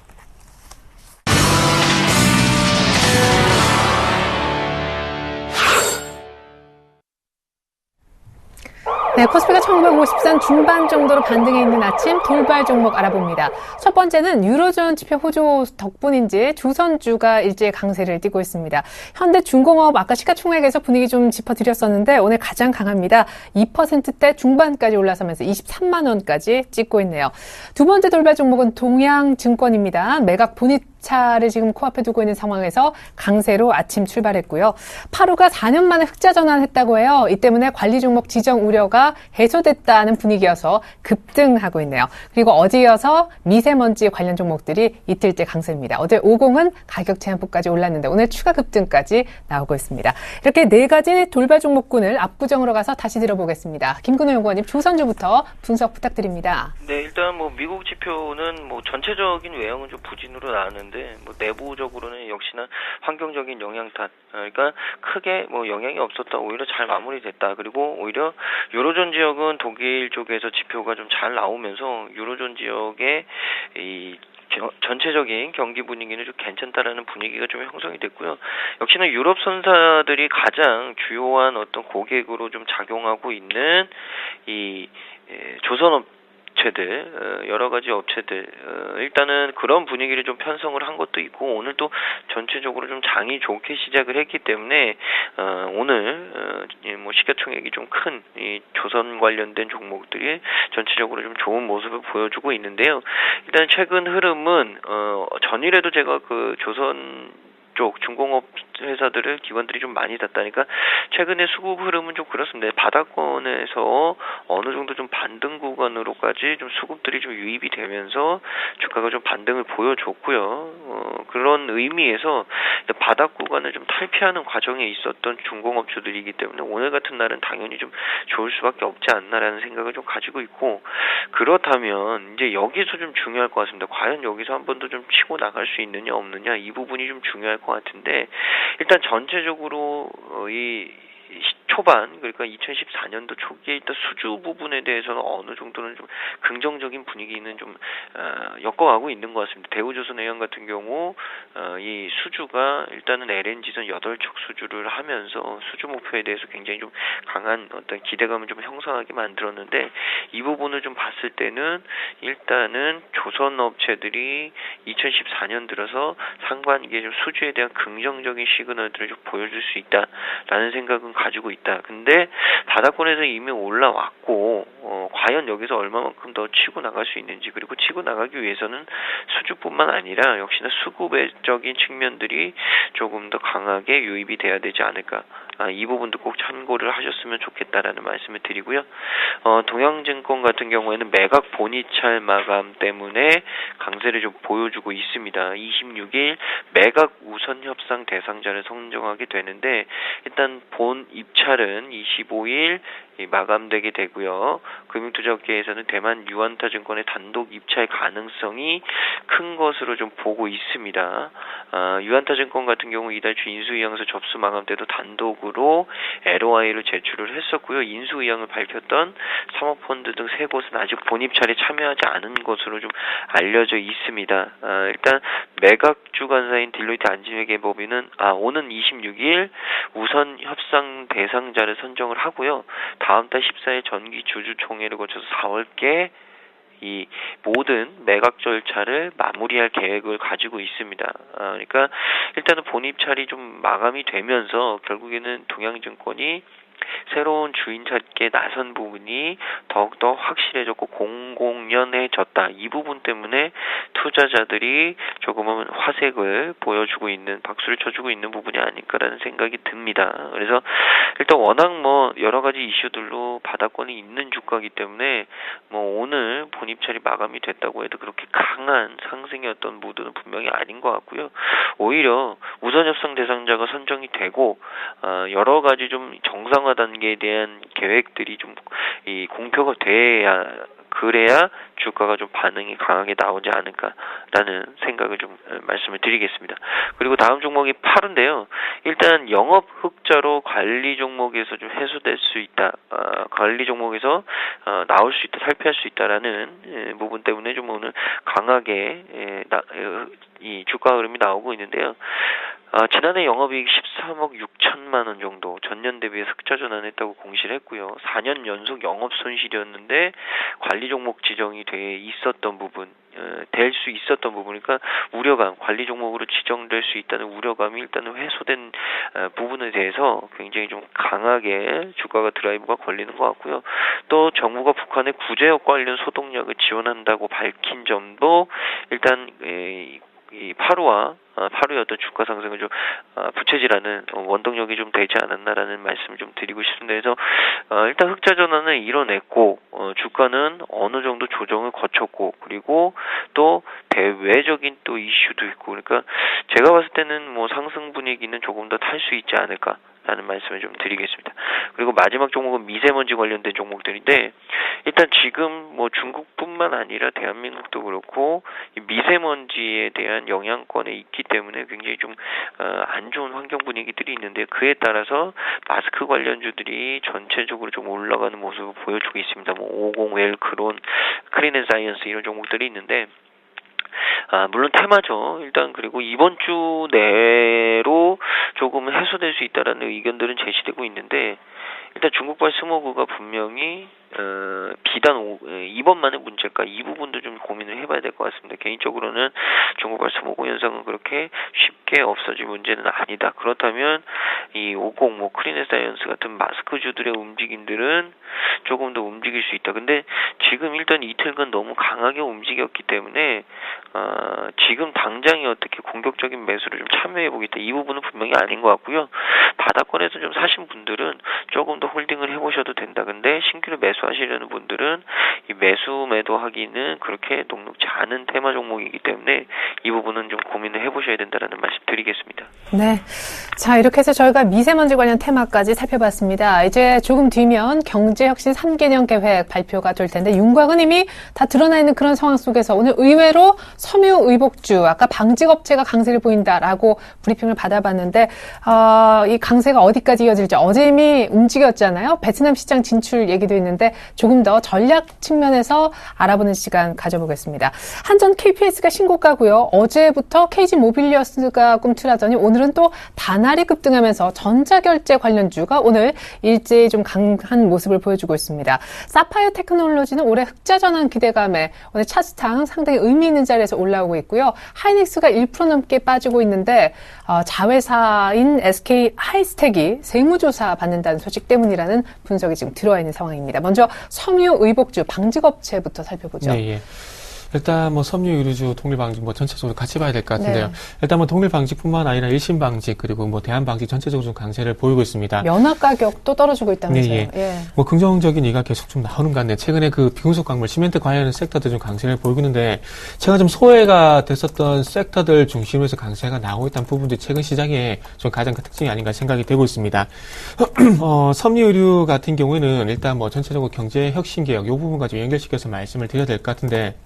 네, 코스피가 1950선 중반 정도로 반등해 있는 아침 돌발 종목 알아봅니다. 첫 번째는 유로존 지표 호조 덕분인지 조선주가 일제히 강세를 띠고 있습니다. 현대중공업 아까 시가총액에서 분위기 좀 짚어드렸었는데 오늘 가장 강합니다. 2%대 중반까지 올라서면서 23만 원까지 찍고 있네요. 두 번째 돌발 종목은 동양증권입니다. 매각 입찰을 지금 코앞에 두고 있는 상황에서 강세로 아침 출발했고요. 8호가 4년 만에 흑자 전환했다고 해요. 이 때문에 관리 종목 지정 우려가 해소됐다는 분위기여서 급등하고 있네요. 그리고 어제 이어서 미세먼지 관련 종목들이 이틀째 강세입니다. 어제 50은 가격 제한폭까지 올랐는데 오늘 추가 급등까지 나오고 있습니다. 이렇게 네 가지 돌발 종목군을 압구정으로 가서 다시 들어보겠습니다. 김근호 연구원님, 조선주부터 분석 부탁드립니다. 네, 일단 뭐 미국 지표는 뭐 전체적인 외형은 좀 부진으로 나왔는데 뭐 내부적으로는 역시나 환경적인 영향 탓, 그러니까 크게 뭐 영향이 없었다, 오히려 잘 마무리됐다. 그리고 오히려 유로존 지역은 독일 쪽에서 지표가 좀 잘 나오면서 유로존 지역의 이 전체적인 경기 분위기는 좀 괜찮다라는 분위기가 좀 형성이 됐고요. 역시나 유럽 선사들이 가장 주요한 어떤 고객으로 좀 작용하고 있는 이 조선업체들, 여러 가지 업체들, 일단은 그런 분위기를 좀 편성을 한 것도 있고, 오늘 또 전체적으로 좀 장이 좋게 시작을 했기 때문에, 오늘, 뭐 시가총액이 좀 큰, 이 조선 관련된 종목들이 전체적으로 좀 좋은 모습을 보여주고 있는데요. 일단 최근 흐름은, 전일에도 제가 그 조선 쪽 중공업 회사들을 기관들이 좀 많이 닿다니까 최근에 수급 흐름은 좀 그렇습니다. 바닥권에서 어느 정도 좀 반등 구간으로까지 좀 수급들이 좀 유입이 되면서 주가가 좀 반등을 보여줬고요. 그런 의미에서 바닥 구간을 좀 탈피하는 과정에 있었던 중공업주들이기 때문에 오늘 같은 날은 당연히 좀 좋을 수밖에 없지 않나라는 생각을 좀 가지고 있고, 그렇다면 이제 여기서 좀 중요할 것 같습니다. 과연 여기서 한 번 더 좀 치고 나갈 수 있느냐 없느냐, 이 부분이 좀 중요할 것 같은데, 일단 전체적으로 이 초반, 그러니까 2014년도 초기에 있던 수주 부분에 대해서는 어느 정도는 좀 긍정적인 분위기는 좀 엮어가고 있는 것 같습니다. 대우조선해양 같은 경우 이 수주가 일단은 LNG선 8척 수주를 하면서 수주 목표에 대해서 굉장히 좀 강한 어떤 기대감을 좀 형성하게 만들었는데, 이 부분을 좀 봤을 때는 일단은 조선업체들이 2014년 들어서 상반기에 좀 수주에 대한 긍정적인 시그널들을 좀 보여줄 수 있다라는 생각은 가지고 있다. 근데 바닥권에서 이미 올라왔고, 과연 여기서 얼마만큼 더 치고 나갈 수 있는지, 그리고 치고 나가기 위해서는 수주뿐만 아니라 역시나 수급적인 측면들이 조금 더 강하게 유입이 돼야 되지 않을까. 이 부분도 꼭 참고를 하셨으면 좋겠다라는 말씀을 드리고요. 동양증권 같은 경우에는 매각 본입찰 마감 때문에 강세를 좀 보여주고 있습니다. 26일 매각 우선 협상 대상자를 선정하게 되는데, 일단 본 입찰은 25일 마감되게 되고요. 금융투자업계에서는 대만 유안타증권의 단독 입찰 가능성이 큰 것으로 좀 보고 있습니다. 유안타증권 같은 경우 이달 초 인수의향서 접수 마감 때도 단독으로 LOI를 제출을 했었고요. 인수의향을 밝혔던 사모펀드 등 세 곳은 아직 본입찰에 참여하지 않은 것으로 좀 알려져 있습니다. 일단 매각 주관사인 딜로이트 안지회계법인은 오는 26일 우선 협상 대상자를 선정을 하고요. 다음 달 14일 정기 주주총회를 거쳐서 4월께 이 모든 매각 절차를 마무리할 계획을 가지고 있습니다. 그러니까 일단은 본입찰이 좀 마감이 되면서 결국에는 동양증권이 새로운 주인 찾기에 나선 부분이 더욱더 확실해졌고 공공연해졌다. 이 부분 때문에 투자자들이 조금은 화색을 보여주고 있는, 박수를 쳐주고 있는 부분이 아닐까라는 생각이 듭니다. 그래서 일단 워낙 뭐 여러 가지 이슈들로 바닥권이 있는 주가이기 때문에 뭐 오늘 본입찰이 마감이 됐다고 해도 그렇게 강한 상승이었던 무드는 분명히 아닌 것 같고요. 오히려 우선 협상 대상자가 선정이 되고 여러 가지 좀 정상화 단계에 대한 계획들이 좀 이 공표가 돼야, 그래야 주가가 좀 반응이 강하게 나오지 않을까라는 생각을 좀 말씀을 드리겠습니다. 그리고 다음 종목이 8호인데요. 일단 영업 흑자로 관리 종목에서 좀 해소될 수 있다. 관리 종목에서 나올 수 있다, 탈피할 수 있다라는 부분 때문에 좀 오늘 강하게 이 주가 흐름이 나오고 있는데요. 지난해 영업이익 13억 6천만 원 정도 전년 대비해서 흑자 전환했다고 공시를 했고요. 4년 연속 영업 손실이었는데 관리 종목 지정이 돼 있었던 부분, 될 수 있었던 부분, 그러니까 우려감, 관리 종목으로 지정될 수 있다는 우려감이 일단은 해소된 부분에 대해서 굉장히 좀 강하게 주가가 드라이브가 걸리는 것 같고요. 또 정부가 북한의 구제역 관련 소독약을 지원한다고 밝힌 점도 일단 이 파루의 어떤 주가 상승을 좀 부채질하는 원동력이 좀 되지 않았나라는 말씀을 좀 드리고 싶습니다. 그래서 일단 흑자 전환은 이뤄냈고 주가는 어느 정도 조정을 거쳤고 그리고 또 대외적인 또 이슈도 있고 그러니까 제가 봤을 때는 뭐 상승 분위기는 조금 더 탈 수 있지 않을까라는 말씀을 좀 드리겠습니다. 그리고 마지막 종목은 미세먼지 관련된 종목들인데 일단 지금 뭐 중국뿐만 아니라 대한민국도 그렇고 이 미세먼지에 대한 영향권에 있기 때문에 굉장히 좀 안 좋은 환경 분위기들이 있는데 그에 따라서 마스크 관련주들이 전체적으로 좀 올라가는 모습을 보여주고 있습니다. 뭐 50웰, 크론, 크린앤사이언스 이런 종목들이 있는데 물론 테마죠. 일단 그리고 이번 주 내로 조금 해소될 수 있다라는 의견들은 제시되고 있는데 일단 중국발 스모그가 분명히 비단 2번만의 문제일까 이 부분도 좀 고민을 해봐야 될 것 같습니다. 개인적으로는 중국발 스모그 현상은 그렇게 쉽게 없어질 문제는 아니다. 그렇다면 이 50, 뭐 크린앤사이언스 같은 마스크주들의 움직임들은 조금 더 움직일 수 있다. 근데 지금 일단 이틀간 너무 강하게 움직였기 때문에 지금 당장에 어떻게 공격적인 매수를 좀 참여해보겠다. 이 부분은 분명히 아닌 것 같고요. 바닥권에서 좀 사신 분들은 조금 더 홀딩을 해보셔도 된다. 근데 신규로 매수하시려는 분들은 이 매도하기는 그렇게 녹록지 않은 테마 종목이기 때문에 이 부분은 좀 고민을 해보셔야 된다는 말씀 드리겠습니다. 네. 자, 이렇게 해서 저희가 미세먼지 관련 테마까지 살펴봤습니다. 이제 조금 뒤면 경제혁신 3개년 계획 발표가 될 텐데 윤곽은 이미 다 드러나 있는 그런 상황 속에서 오늘 의외로 섬유의복주, 아까 방직업체가 강세를 보인다라고 브리핑을 받아봤는데 이 강세가 어디까지 이어질지 어제 이미 움직였잖아요. 베트남 시장 진출 얘기도 있는데 조금 더 전략 측면에서 알아보는 시간 가져보겠습니다. 한전 KPS가 신고가고요. 어제부터 KG 모빌리어스가 꿈틀하더니 오늘은 또 다날이 급등하면서 전자결제 관련주가 오늘 일제히 좀 강한 모습을 보여주고 있습니다. 사파이어 테크놀로지는 올해 흑자 전환 기대감에 오늘 차트상 상당히 의미 있는 자리에서 올라오고 있고요. 하이닉스가 1% 넘게 빠지고 있는데 자회사인 SK 하이스텍이 세무조사 받는다는 소식 때문이라는 분석이 지금 들어와 있는 상황입니다. 먼저 섬유의복주 방직업체부터 살펴보죠. 네, 예. 일단 뭐 섬유 의류주, 통일방직 뭐 전체적으로 같이 봐야 될 것 같은데요. 네. 일단 뭐 통일방직뿐만 아니라 일신방직 그리고 뭐 대한방직 전체적으로 좀 강세를 보이고 있습니다. 면화 가격도 떨어지고 있다면서요. 네, 예. 예. 뭐 긍정적인 얘기가 계속 좀 나오는 것 같네요. 최근에 그 비금속 광물, 시멘트 관련 섹터들 좀 강세를 보이고 있는데 제가 좀 소외가 됐었던 섹터들 중심으로 해서 강세가 나오고 있다는 부분들이 최근 시장에 좀 가장 큰 특징이 아닌가 생각이 되고 있습니다. 섬유 의류 같은 경우에는 일단 뭐 전체적으로 경제 혁신 개혁 이 부분과 좀 연결시켜서 말씀을 드려야 될 것 같은데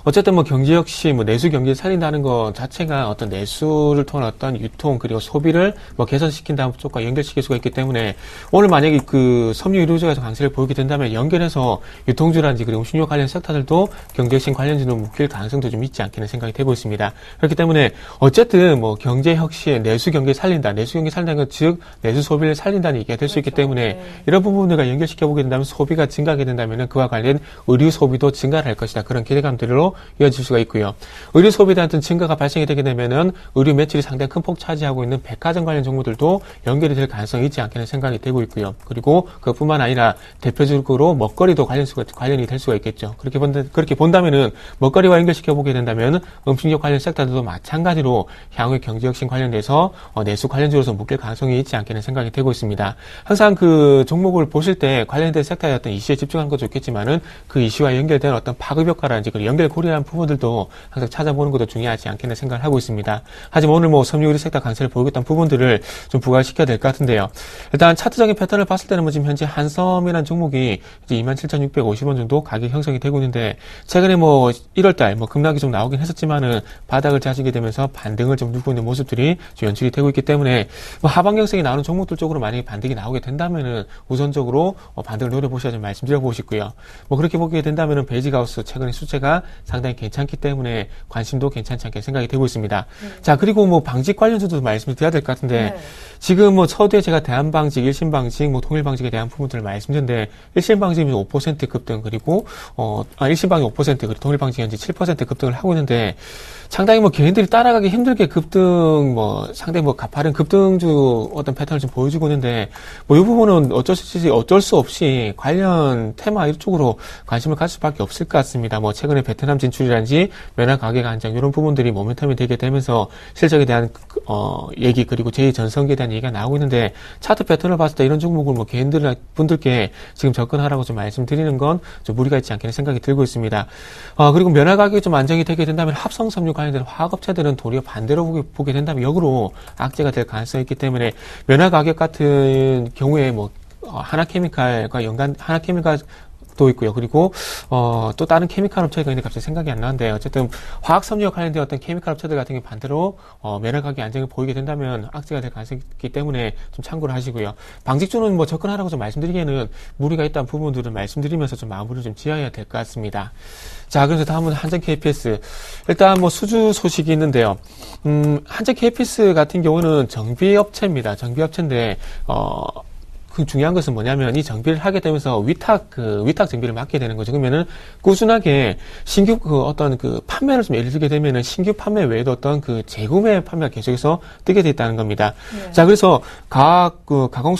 어쨌든 뭐 경제 역시 뭐 내수 경기를 살린다는 것 자체가 어떤 내수를 통한 어떤 유통 그리고 소비를 뭐 개선시킨다는 쪽과 연결시킬 수가 있기 때문에 오늘 만약에 그 섬유 의료주에서 강세를 보이게 된다면 연결해서 유통주라든지 그리고 음식료 관련 섹터들도 경제 혁신 관련주로 묶일 가능성도 좀 있지 않겠는 생각이 되고 있습니다. 그렇기 때문에 어쨌든 뭐 경제 혁신 내수 경기를 살린다, 내수 경기 살린다는 것 즉 내수 소비를 살린다는 얘기가 될 수 있기 때문에 네. 이런 부분들과 연결시켜 보게 된다면 소비가 증가하게 된다면 그와 관련 의류 소비도 증가를 할 것이다. 그런 기대감들로 이어질 수가 있고요. 의류 소비에 대한 어떤 증가가 발생이 되게 되면은 의류 매출이 상당히 큰 폭 차지하고 있는 백화점 관련 종목들도 연결이 될 가능성이 있지 않겠는 생각이 되고 있고요. 그리고 그뿐만 아니라 대표적으로 먹거리도 관련이 될 수가 있겠죠. 그렇게 본다면은 먹거리와 연결시켜 보게 된다면 음식료 관련 섹터들도 마찬가지로 향후의 경제혁신 관련돼서 내수 관련주로서 묶일 가능성이 있지 않겠는 생각이 되고 있습니다. 항상 그 종목을 보실 때 관련된 섹터의 어떤 이슈에 집중하는 것도 좋겠지만은 그 이슈와 연결된 어떤 파급 효과라든지 그 연결고리라는 부분들도 항상 찾아보는 것도 중요하지 않겠나 생각을 하고 있습니다. 하지만 오늘 뭐 섬유 의류 섹터 강세를 보이겠다는 부분들을 좀 부각시켜야 될 것 같은데요. 일단 차트적인 패턴을 봤을 때는 뭐 지금 현재 한섬이라는 종목이 이제 27,650원 정도 가격 형성이 되고 있는데 최근에 뭐 1월달 뭐 급락이 좀 나오긴 했었지만은 바닥을 다지게 되면서 반등을 좀 누고 있는 모습들이 좀 연출이 되고 있기 때문에 뭐 하방경색이 나오는 종목들 쪽으로 만약에 반등이 나오게 된다면은 우선적으로 반등을 노려보셔야 좀 말씀드려보고 싶고요. 뭐 그렇게 보게 된다면은 베이직하우스 최근에 수치가 상당히 괜찮기 때문에 관심도 괜찮지 않게 생각이 되고 있습니다. 자, 그리고 뭐 방직 관련주도 말씀을 드려야 될 것 같은데 지금 뭐 서두에 제가 대한방직, 일신방직, 뭐 통일방직에 대한 부분들을 말씀드렸는데 일신방직이 5% 급등 그리고 일신방직 5% 그리고 통일방직이 현재 7% 급등을 하고 있는데 상당히 뭐 개인들이 따라가기 힘들게 급등 뭐 상당히 뭐 가파른 급등주 어떤 패턴을 좀 보여주고 있는데 뭐 이 부분은 어쩔 수 없이 관련 테마 이쪽으로 관심을 가질 수밖에 없을 것 같습니다. 뭐 최근에 베트남 진출이라든지 면화 가격 안정 이런 부분들이 모멘텀이 되게 되면서 실적에 대한 얘기 그리고 제2전성기에 대한 얘기가 나오고 있는데 차트 패턴을 봤을 때 이런 종목을 뭐 개인분들께 지금 접근하라고 좀 말씀드리는 건 좀 무리가 있지 않겠는 생각이 들고 있습니다. 그리고 면화 가격이 좀 안정이 되게 된다면 합성섬유 관련된 화학업체들은 도리어 반대로 보게 된다면 역으로 악재가 될 가능성이 있기 때문에 면화 가격 같은 경우에 뭐 하나케미칼과 하나케미칼도 있고요. 그리고 또 다른 케미칼 업체가 있는데 갑자기 생각이 안 나는데 어쨌든 화학섬유와 관련된 어떤 케미칼 업체들 같은 경우 반대로 면화 가격 안정이 보이게 된다면 악재가 될 가능성이 있기 때문에 좀 참고를 하시고요. 방직주는 뭐 접근하라고 좀 말씀드리기에는 무리가 있다는 부분들을 말씀드리면서 좀 마무리를 좀 지어야 될 것 같습니다. 자, 그래서 다음은 한전 KPS. 일단 뭐 수주 소식이 있는데요. 한전 KPS 같은 경우는 정비업체입니다. 정비업체인데 그 중요한 것은 뭐냐면 이 정비를 하게 되면서 위탁 정비를 맡게 되는 거죠. 그러면은 꾸준하게 신규 어떤 판매를 좀 예를 들게 되면은 신규 판매 외에도 어떤 재구매 판매가 계속해서 뜨게 돼 있다는 겁니다. 네. 자, 그래서 가공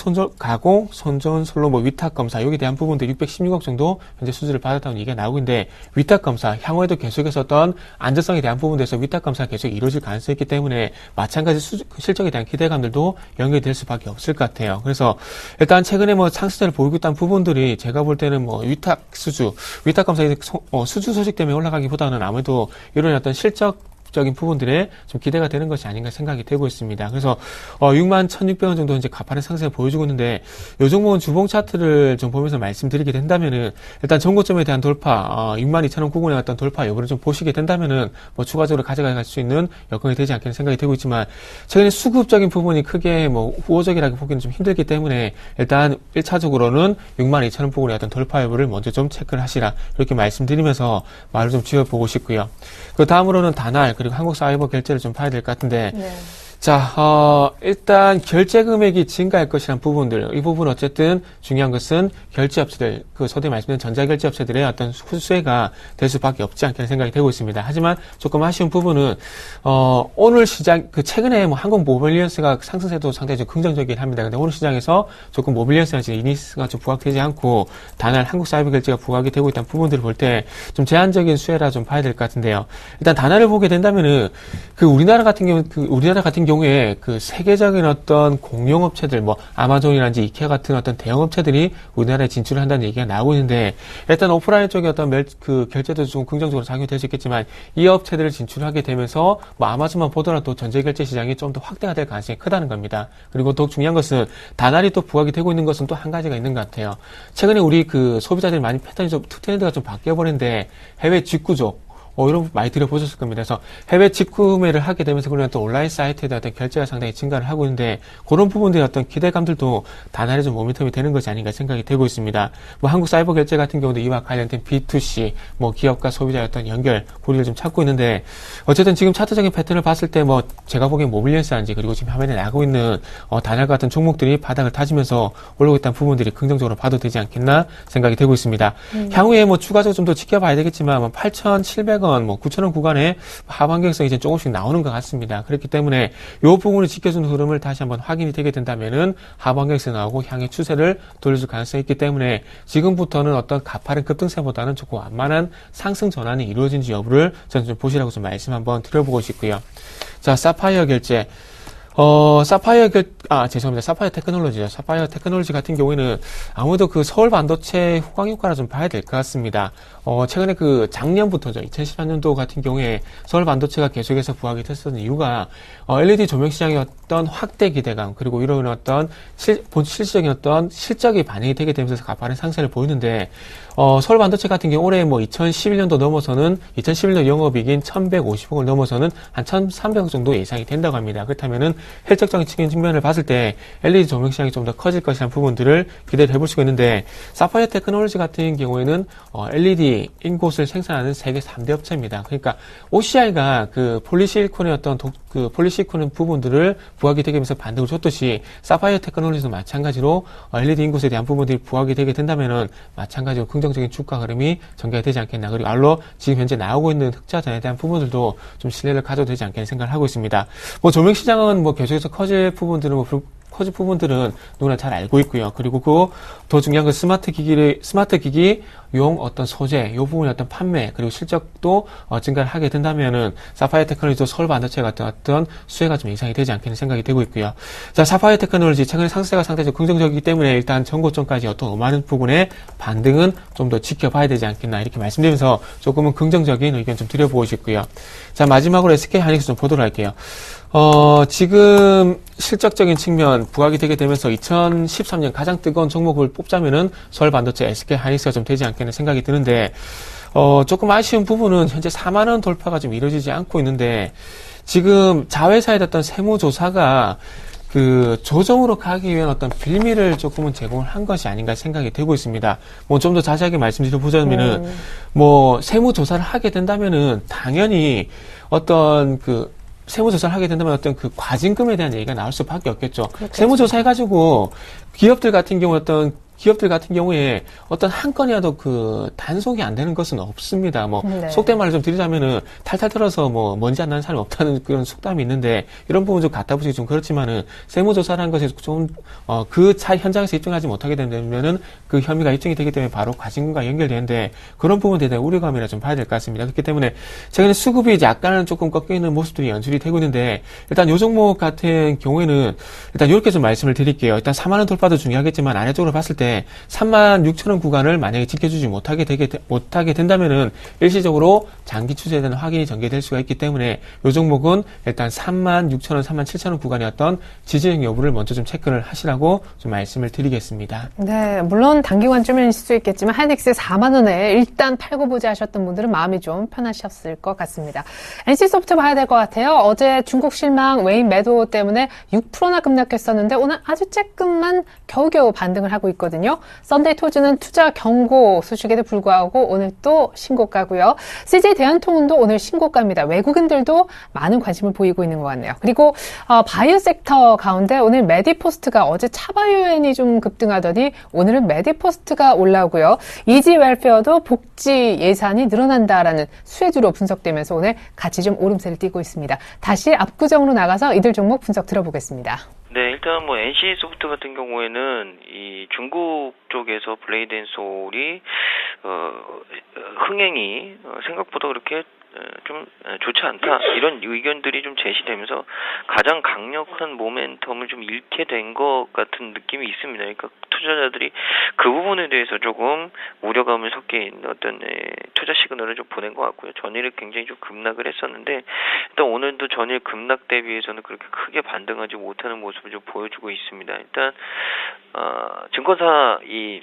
선전 솔로 뭐 위탁 검사 여기에 대한 부분도 616억 정도 현재 수주를 받았다는 얘기가 나오고 있는데 위탁 검사 향후에도 계속해서 어떤 안전성에 대한 부분에서 위탁 검사가 계속 이루어질 가능성이 있기 때문에 마찬가지 실적에 대한 기대감들도 연결될 수밖에 없을 것 같아요. 그래서 일단 최근에 뭐 상승세를 보이고 있다는 부분들이 제가 볼 때는 뭐 위탁 검사 수주 소식 때문에 올라가기보다는 아무래도 이런 어떤 실적적인 부분들에 좀 기대가 되는 것이 아닌가 생각이 되고 있습니다. 그래서 61,600원 정도 이제 가파른 상승을 보여주고 있는데 이 종목은 주봉 차트를 좀 보면서 말씀드리게 된다면은 일단 전고점에 대한 돌파 62,000원 구간에 어떤 돌파 여부를 좀 보시게 된다면은 뭐 추가적으로 가져갈 수 있는 여건이 되지 않겠는 생각이 되고 있지만 최근에 수급적인 부분이 크게 뭐 우호적이라고 보기는 좀 힘들기 때문에 일단 1차적으로는 62,000원 부근의 어떤 돌파 여부를 먼저 좀 체크를 하시라 이렇게 말씀드리면서 말을 좀 지어보고 싶고요. 그 다음으로는 다날 그리고 한국사이버 결제를 좀 봐야 될 것 같은데 네. 자, 일단 결제 금액이 증가할 것이라는 부분들, 이 부분 어쨌든 중요한 것은 결제업체들, 소위 말씀드린 전자결제업체들의 어떤 수혜가 될 수밖에 없지 않겠는 생각이 되고 있습니다. 하지만 조금 아쉬운 부분은 오늘 시장 최근에 뭐 한국 모빌리언스가 상승세도 상당히 좀 긍정적이긴 합니다. 근데 오늘 시장에서 조금 모빌리언스나 이니스가 좀 부각되지 않고 다날 한국사이버결제가 부각이 되고 있다는 부분들을 볼 때 좀 제한적인 수혜라 좀 봐야 될 것 같은데요. 일단 다날을 보게 된다면은 우리나라 같은 경우에 세계적인 어떤 공용업체들, 뭐, 아마존이라든지 이케아 같은 어떤 대형업체들이 우리나라에 진출을 한다는 얘기가 나오고 있는데, 일단 오프라인 쪽에 어떤 결제도 좀 긍정적으로 작용이 될 수 있겠지만, 이 업체들을 진출하게 되면서, 뭐, 아마존만 보더라도 전자결제 시장이 좀 더 확대가 될 가능성이 크다는 겁니다. 그리고 더욱 중요한 것은, 다날이 또 부각이 되고 있는 것은 또 한 가지가 있는 것 같아요. 최근에 우리 소비자들이 많이 트렌드가 좀 바뀌어버렸는데, 해외 직구족, 이런 거 많이 들어보셨을 겁니다. 그래서 해외 직구매를 하게 되면서 그런 또 온라인 사이트에 대한 어떤 결제가 상당히 증가를 하고 있는데 그런 부분들의 어떤 기대감들도 다날에 좀 모멘텀이 되는 것이 아닌가 생각이 되고 있습니다. 뭐 한국 사이버 결제 같은 경우도 이와 관련된 B2C 뭐 기업과 소비자의 어떤 연결 고리를 좀 찾고 있는데 어쨌든 지금 차트적인 패턴을 봤을 때 뭐 제가 보기엔 모빌리언스인지 그리고 지금 화면에 나가고 있는 다날 같은 종목들이 바닥을 타지면서 올라오고 있다는 부분들이 긍정적으로 봐도 되지 않겠나 생각이 되고 있습니다. 향후에 뭐 추가적으로 좀 더 지켜봐야 되겠지만 8,700원 뭐 9,000원 구간에 하반경성이 이제 조금씩 나오는 것 같습니다. 그렇기 때문에 이 부분을 지켜주는 흐름을 다시 한번 확인이 되게 된다면은 하반경성 나오고 향의 추세를 돌려줄 가능성이 있기 때문에 지금부터는 어떤 가파른 급등세보다는 조금 완만한 상승 전환이 이루어진지 여부를 저는 좀 보시라고 좀 말씀 한번 드려보고 싶고요. 자, 사파이어 결제. 사파이어 테크놀로지죠. 사파이어 테크놀로지 같은 경우에는 아무래도 서울 반도체 후광 효과를 좀 봐야 될 것 같습니다. 최근에 작년부터죠. 2014년도 같은 경우에 서울 반도체가 계속해서 부각이 됐었던 이유가, LED 조명 시장의 어떤 확대 기대감, 그리고 이런 어떤 실질적인 어떤 실적이 반영이 되게 되면서 가파른 상승을 보이는데, 서울 반도체 같은 경우 올해 2011년도 넘어서는 2011년 영업이익인 1,150억을 넘어서는 한 1,300억 정도 예상이 된다고 합니다. 그렇다면은 실적적인 측면을 봤을 때 LED 조명 시장이 좀 더 커질 것이라는 부분들을 기대를 해볼 수가 있는데 사파이어 테크놀로지 같은 경우에는 LED 인곳을 생산하는 세계 3대 업체입니다. 그러니까 OCI가 폴리실리콘의 어떤 폴리실리콘 부분들을 부각이 되게 하면서 반등을 줬듯이 사파이어 테크놀로지도 마찬가지로 LED 인곳에 대한 부분들이 부각이 되게 된다면은 마찬가지로 긍정적인 주가 흐름이 전개가 되지 않겠나. 그리고 알로 지금 현재 나오고 있는 흑자전에 대한 부분들도 좀 신뢰를 가져도 되지 않겠나 생각을 하고 있습니다. 조명 시장은 계속해서 커질 부분들은 누구나 잘 알고 있고요. 그리고 더 중요한 건 스마트 기기 용 어떤 소재, 요 부분의 어떤 판매 그리고 실적도 증가를 하게 된다면은 사파이어 테크놀로지도 서울 반도체 같은 어떤 수혜가 좀 예상이 되지 않겠는 생각이 되고 있고요. 자, 사파이어 테크놀로지 최근에 상세가 상당히 긍정적이기 때문에 일단 전고점까지 어떤 5만원 부분의 반등은 좀 더 지켜봐야 되지 않겠나 이렇게 말씀드리면서 조금은 긍정적인 의견 좀 드려보고 싶고요. 자, 마지막으로 SK 하이닉스 좀 보도록 할게요. 지금 실적적인 측면 부각이 되게 되면서 2013년 가장 뜨거운 종목을 뽑자면은 서울 반도체 SK 하이닉스가 좀 되지 않겠는 생각이 드는데, 조금 아쉬운 부분은 현재 4만원 돌파가 좀 이루어지지 않고 있는데, 지금 자회사에 어떤 세무조사가 조정으로 가기 위한 어떤 빌미를 조금은 제공을 한 것이 아닌가 생각이 되고 있습니다. 뭐 좀 더 자세하게 말씀드려보자면은, 뭐, 세무조사를 하게 된다면은, 당연히 어떤 세무조사를 하게 된다면 어떤 과징금에 대한 얘기가 나올 수밖에 없겠죠. 그렇겠죠. 세무조사 해가지고, 기업들 같은 경우에 어떤 한 건이라도 단속이 안 되는 것은 없습니다. 뭐, 네. 속된 말을 좀 드리자면은, 탈탈 털어서 뭐, 먼지 안 나는 사람이 없다는 그런 속담이 있는데, 이런 부분 좀 갖다 붙이기 좀 그렇지만은, 세무조사라는 것이 좀, 현장에서 입증하지 못하게 되면은, 그 혐의가 입증이 되기 때문에 바로 과징금과 연결되는데, 그런 부분에 대한 우려감이라 좀 봐야 될 것 같습니다. 그렇기 때문에, 최근에 수급이 이제 약간은 조금 꺾여 있는 모습들이 연출이 되고 있는데, 일단 요 종목 같은 경우에는, 일단 이렇게 좀 말씀을 드릴게요. 일단 4만원 돌파도 중요하겠지만, 아래쪽으로 봤을 때 36,000원 구간을 만약에 지켜주지 못하게 된다면은 일시적으로 장기 추세에 대한 확인이 전개될 수가 있기 때문에 이 종목은 일단 36,000원, 37,000원 구간의 어떤 지지형 여부를 먼저 좀 체크를 하시라고 좀 말씀을 드리겠습니다. 네, 물론 단기관점일 수 있겠지만 하이닉스 4만 원에 일단 팔고 보자 하셨던 분들은 마음이 좀 편하셨을 것 같습니다. NC소프트 봐야 될 것 같아요. 어제 중국 실망 외인 매도 때문에 6%나 급락했었는데 오늘 아주 조금만 겨우겨우 반등을 하고 있거든요. 썬데이토즈는 투자 경고 소식에도 불구하고 오늘 또 신고가고요. CJ 대한통운도 오늘 신고가입니다. 외국인들도 많은 관심을 보이고 있는 것 같네요. 그리고 바이오 섹터 가운데 오늘 메디포스트가 어제 차바이오엔이 좀 급등하더니 오늘은 메디포스트가 올라오고요. 이지 웰페어도 복지 예산이 늘어난다라는 수혜주로 분석되면서 오늘 같이 좀 오름세를 띠고 있습니다. 다시 압구정으로 나가서 이들 종목 분석 들어보겠습니다. 네, 일단 뭐 NC 소프트 같은 경우에는 이 중국 쪽에서 블레이드 앤 소울이 흥행이 생각보다 그렇게 좀 좋지 않다 이런 의견들이 좀 제시되면서 가장 강력한 모멘텀을 좀 잃게 된 것 같은 느낌이 있습니다. 그러니까 투자자들이 그 부분에 대해서 조금 우려감을 섞인 어떤 투자 시그널을 좀 보낸 것 같고요. 전일을 굉장히 좀 급락을 했었는데 일단 오늘도 전일 급락 대비해서는 그렇게 크게 반등하지 못하는 모습을 좀 보여주고 있습니다. 일단 증권사 이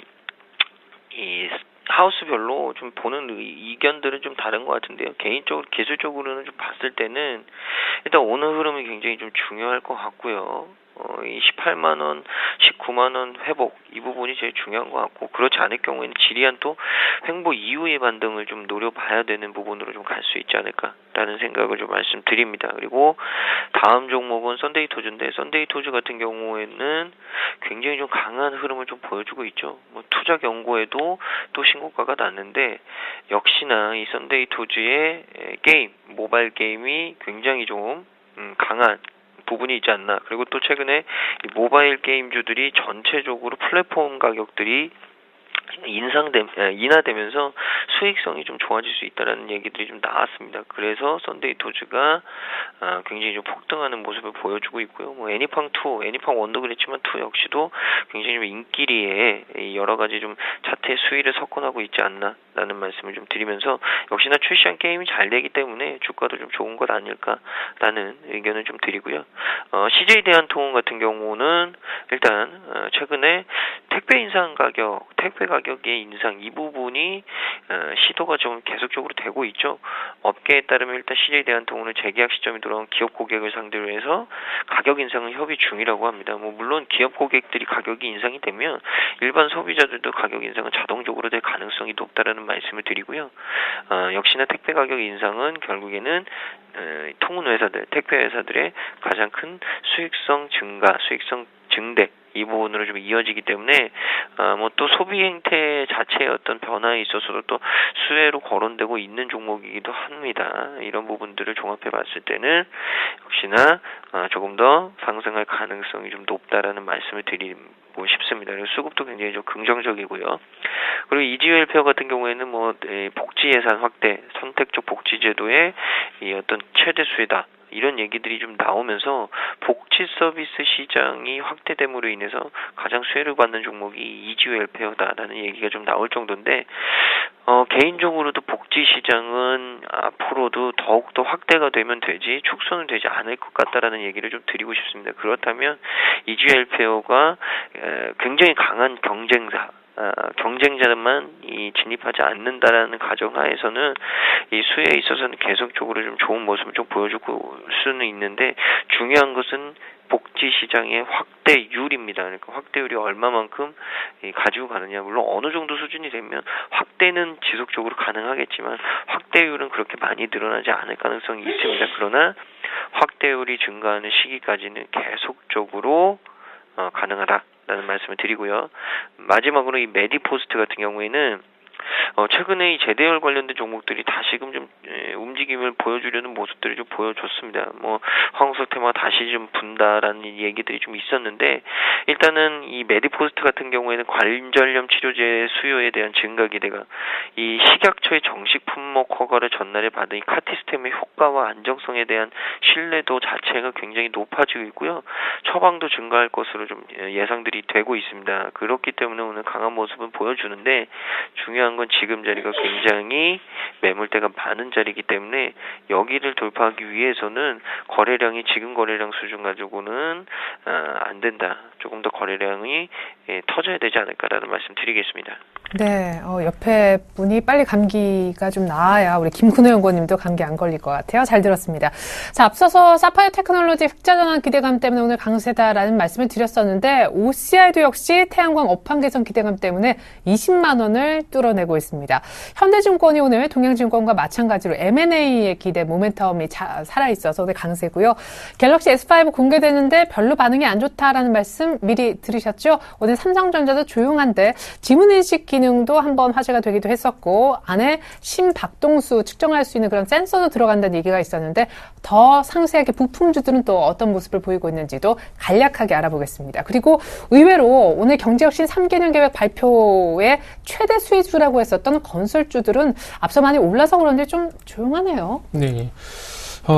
하우스별로 좀 보는 의견들은 좀 다른 것 같은데요. 개인적으로 기술적으로는 좀 봤을 때는 일단 오늘 흐름이 굉장히 좀 중요할 것 같고요. 이 18만 원, 19만 원 회복 이 부분이 제일 중요한 것 같고 그렇지 않을 경우에는 지리한 또 횡보 이후의 반등을 좀 노려봐야 되는 부분으로 좀 갈 수 있지 않을까라는 생각을 좀 말씀드립니다. 그리고 다음 종목은 썬데이토즈인데 썬데이토즈 같은 경우에는 굉장히 좀 강한 흐름을 좀 보여주고 있죠. 뭐 투자 경고에도 또 신고가가 났는데 역시나 이 썬데이토즈의 게임, 모바일 게임이 굉장히 좀 강한 부분이 있지 않나. 그리고 또 최근에 이 모바일 게임주들이 전체적으로 플랫폼 가격들이 인하되면서 수익성이 좀 좋아질 수 있다라는 얘기들이 좀 나왔습니다. 그래서 썬데이토즈가 굉장히 좀 폭등하는 모습을 보여주고 있고요. 뭐 애니팡 2, 애니팡 1도 그랬지만 2 역시도 굉장히 좀 인기리에 여러 가지 좀 차트의 수위를 석권하고 있지 않나라는 말씀을 좀 드리면서 역시나 출시한 게임이 잘 되기 때문에 주가도 좀 좋은 것 아닐까라는 의견을 좀 드리고요. CJ 대한통운 같은 경우는 일단 최근에 택배 가격의 인상 이 부분이 시도가 좀 계속적으로 되고 있죠. 업계에 따르면 일단 CJ 대한통운은 재계약 시점이 돌아온 기업 고객을 상대로 해서 가격 인상은 협의 중이라고 합니다. 뭐 물론 기업 고객들이 가격이 인상이 되면 일반 소비자들도 가격 인상은 자동적으로 될 가능성이 높다라는 말씀을 드리고요. 역시나 택배 가격 인상은 결국에는 통운 회사들, 택배 회사들의 가장 큰 수익성 증가, 수익성 증대 이 부분으로 좀 이어지기 때문에 뭐 또 소비 행태 자체의 어떤 변화에 있어서도 또 수혜로 거론되고 있는 종목이기도 합니다. 이런 부분들을 종합해 봤을 때는 역시나 조금 더 상승할 가능성이 좀 높다라는 말씀을 드리고 싶습니다. 그리고 수급도 굉장히 좀 긍정적이고요. 그리고 이지웰페어 같은 경우에는 뭐 복지 예산 확대, 선택적 복지 제도의 이 어떤 최대 수혜다. 이런 얘기들이 좀 나오면서 복지 서비스 시장이 확대됨으로 인해서 가장 수혜를 받는 종목이 이지웰페어다라는 얘기가 좀 나올 정도인데 개인적으로도 복지 시장은 앞으로도 더욱더 확대가 되면 되지 축소는 되지 않을 것 같다라는 얘기를 좀 드리고 싶습니다. 그렇다면 이지웰페어가 굉장히 강한 경쟁자만 진입하지 않는다라는 가정하에서는 이 수혜에 있어서는 계속적으로 좀 좋은 모습을 좀 보여주고 수는 있는데 중요한 것은 복지 시장의 확대율입니다. 그러니까 확대율이 얼마만큼 가지고 가느냐. 물론 어느 정도 수준이 되면 확대는 지속적으로 가능하겠지만 확대율은 그렇게 많이 늘어나지 않을 가능성이 있습니다. 그러나 확대율이 증가하는 시기까지는 계속적으로 가능하다라는 말씀을 드리고요. 마지막으로 이 메디포스트 같은 경우에는 최근에 이 제대열 관련된 종목들이 다시금 좀 움직임을 보여주려는 모습들을 좀 보여줬습니다. 뭐 황우석 테마가 다시 좀 분다라는 얘기들이 좀 있었는데 일단은 이 메디포스트 같은 경우에는 관절염 치료제 수요에 대한 증가 기대가 이 식약처의 정식 품목 허가를 전날에 받은 이 카티스템의 효과와 안정성에 대한 신뢰도 자체가 굉장히 높아지고 있고요. 처방도 증가할 것으로 좀 예상들이 되고 있습니다. 그렇기 때문에 오늘 강한 모습은 보여주는데 중요한 건 지금 자리가 굉장히 매물대가 많은 자리이기 때문에 여기를 돌파하기 위해서는 거래량이 지금 거래량 수준 가지고는 안 된다. 조금 더 거래량이 터져야 되지 않을까라는 말씀 드리겠습니다. 네, 옆에 분이 빨리 감기가 좀 나아야 우리 김근호 연구원님도 감기 안 걸릴 것 같아요. 잘 들었습니다. 자, 앞서서 사파이어 테크놀로지 흑자전환 기대감 때문에 오늘 강세다라는 말씀을 드렸었는데 OCI도 역시 태양광 업황 개선 기대감 때문에 20만 원을 뚫어내고 있습니다. 현대증권이 오늘 동양증권과 마찬가지로 M&A의 기대 모멘텀이 살아있어서 오늘 강세고요. 갤럭시 S5 공개되는데 별로 반응이 안 좋다라는 말씀 미리 들으셨죠? 오늘 삼성전자도 조용한데 지문인식 기능도 한번 화제가 되기도 했었고 안에 심박동수 측정할 수 있는 그런 센서도 들어간다는 얘기가 있었는데 더 상세하게 부품주들은 또 어떤 모습을 보이고 있는지도 간략하게 알아보겠습니다. 그리고 의외로 오늘 경제혁신 3개년 계획 발표에 최대 수혜주라고 했었던 건설주들은 앞서 많이 올라서 그런지 좀 조용하네요. 네.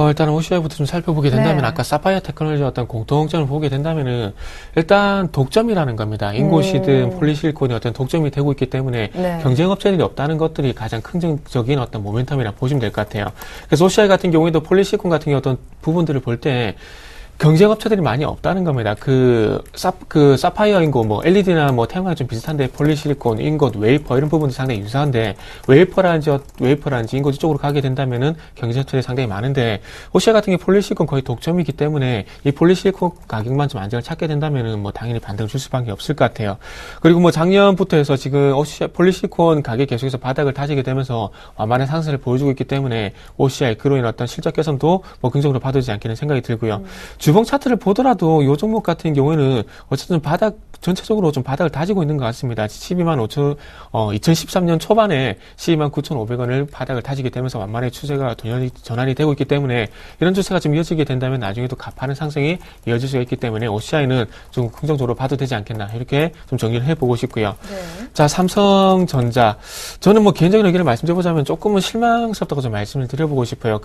일단은 OCI부터 좀 살펴보게 된다면, 아까 사파이어 테크놀로지 어떤 공통점을 보게 된다면은, 일단 독점이라는 겁니다. 인고시드, 폴리실콘이 어떤 독점이 되고 있기 때문에, 경쟁업체들이 없다는 것들이 가장 긍정적인 어떤 모멘텀이라 보시면 될 것 같아요. 그래서 OCI 같은 경우에도 폴리실콘 같은 경우 어떤 부분들을 볼 때, 경쟁업체들이 많이 없다는 겁니다. 사파이어 인고, 뭐, LED나 뭐, 태양광이 좀 비슷한데, 폴리실리콘, 인got, 웨이퍼, 이런 부분도 상당히 유사한데, 웨이퍼라든지 인got 이쪽으로 가게 된다면은, 경쟁업체들이 상당히 많은데, OCI 같은 경우 폴리실리콘 거의 독점이기 때문에, 이 폴리실리콘 가격만 좀 안정을 찾게 된다면은, 뭐, 당연히 반등을 줄 수밖에 없을 것 같아요. 그리고 뭐, 작년부터 해서 지금 폴리실리콘 가격이 계속해서 바닥을 다지게 되면서, 완만한 상승을 보여주고 있기 때문에, OCI, 그로 인한 어떤 실적 개선도, 뭐, 긍정적으로 봐두지 않기는 생각이 들고요. 주봉 차트를 보더라도 요 종목 같은 경우에는 어쨌든 전체적으로 좀 바닥을 다지고 있는 것 같습니다. 2013년 초반에 129,500원을 바닥을 다지게 되면서 완만의 추세가 전환이 되고 있기 때문에 이런 추세가 좀 이어지게 된다면 나중에도 가파른 상승이 이어질 수가 있기 때문에 OCI는 좀 긍정적으로 봐도 되지 않겠나 이렇게 좀 정리를 해보고 싶고요. 네. 자, 삼성전자. 저는 뭐 개인적인 의견을 말씀드려보자면 조금은 실망스럽다고 좀 말씀을 드려보고 싶어요.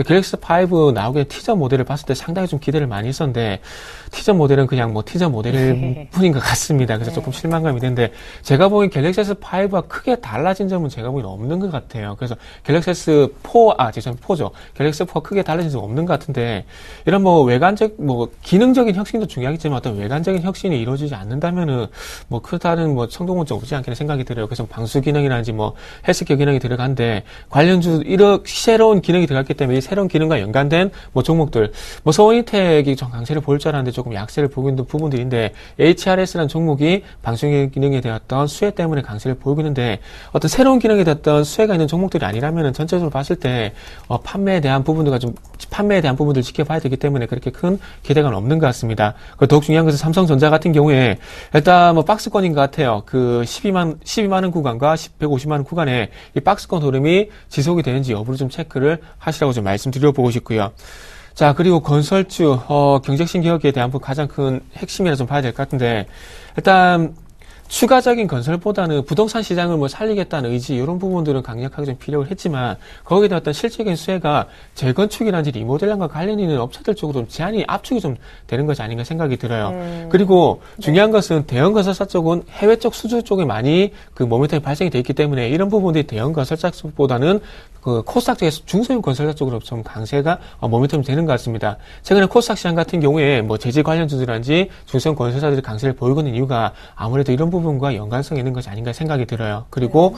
갤럭시 5 나오게 티저 모델을 봤을 때 상당히 좀 기대를 많이 했었는데 티저 모델은 그냥 뭐 티저 모델일 뿐인 것 같습니다. 그래서 조금 실망감이 드는데 제가 보기엔 갤럭시 S5와 크게 달라진 점은 제가 보기엔 없는 것 같아요. 그래서 갤럭시 S4죠. 갤럭시 S4가 크게 달라진 점은 없는 것 같은데 이런 뭐 기능적인 혁신도 중요하겠지만 어떤 외관적인 혁신이 이루어지지 않는다면은 뭐 크다는 뭐 성공은 오지 않겠나 생각이 들어요. 그래서 방수 기능이라든지 뭐 헬스케어 기능이 들어간데 관련주 이렇게 새로운 기능이 들어갔기 때문에 이 새로운 기능과 연관된 뭐 종목들 뭐 서원이텍이 좀 강세를 보일 줄 알았는데 조금 약세를 보고 있는 부분들인데 HRS라는 종목이 방수 기능에 되었던 수혜 때문에 강세를 보이고 있는데 어떤 새로운 기능에 되었던 수혜가 있는 종목들이 아니라면 전체적으로 봤을 때 판매에 대한 부분들 지켜봐야 되기 때문에 그렇게 큰 기대감은 없는 것 같습니다. 더욱 중요한 것은 삼성전자 같은 경우에 일단 뭐 박스권인 것 같아요. 그 12만 원 구간과 150만 원 구간에 이 박스권 흐름이 지속이 되는지 여부를 좀 체크를 하시라고 좀 말씀드려보고 싶고요. 자, 그리고 건설주, 경제신 개혁에 대한 가장 큰 핵심이라 좀 봐야 될 것 같은데, 일단, 추가적인 건설보다는 부동산 시장을 뭐 살리겠다는 의지 이런 부분들은 강력하게 좀 필요를 했지만 거기에 대한 어떤 실질적인 수혜가 재건축이라든지 리모델링과 관련 있는 업체들 쪽으로 좀 제한이 압축이 좀 되는 것이 아닌가 생각이 들어요. 그리고 중요한 것은 대형 건설사 쪽은 해외 쪽 수주 쪽에 많이 그 모멘텀이 발생이 돼 있기 때문에 이런 부분들이 대형 건설사 쪽보다는 그 코스닥 쪽에서 중소형 건설사 쪽으로 좀 강세가 모멘텀이 되는 것 같습니다. 최근에 코스닥 시장 같은 경우에 뭐 재질 관련주들이라든지 중소형 건설사들이 강세를 보이고 있는 이유가 아무래도 이런 부분과 연관성이 있는 것이 아닌가 생각이 들어요. 그리고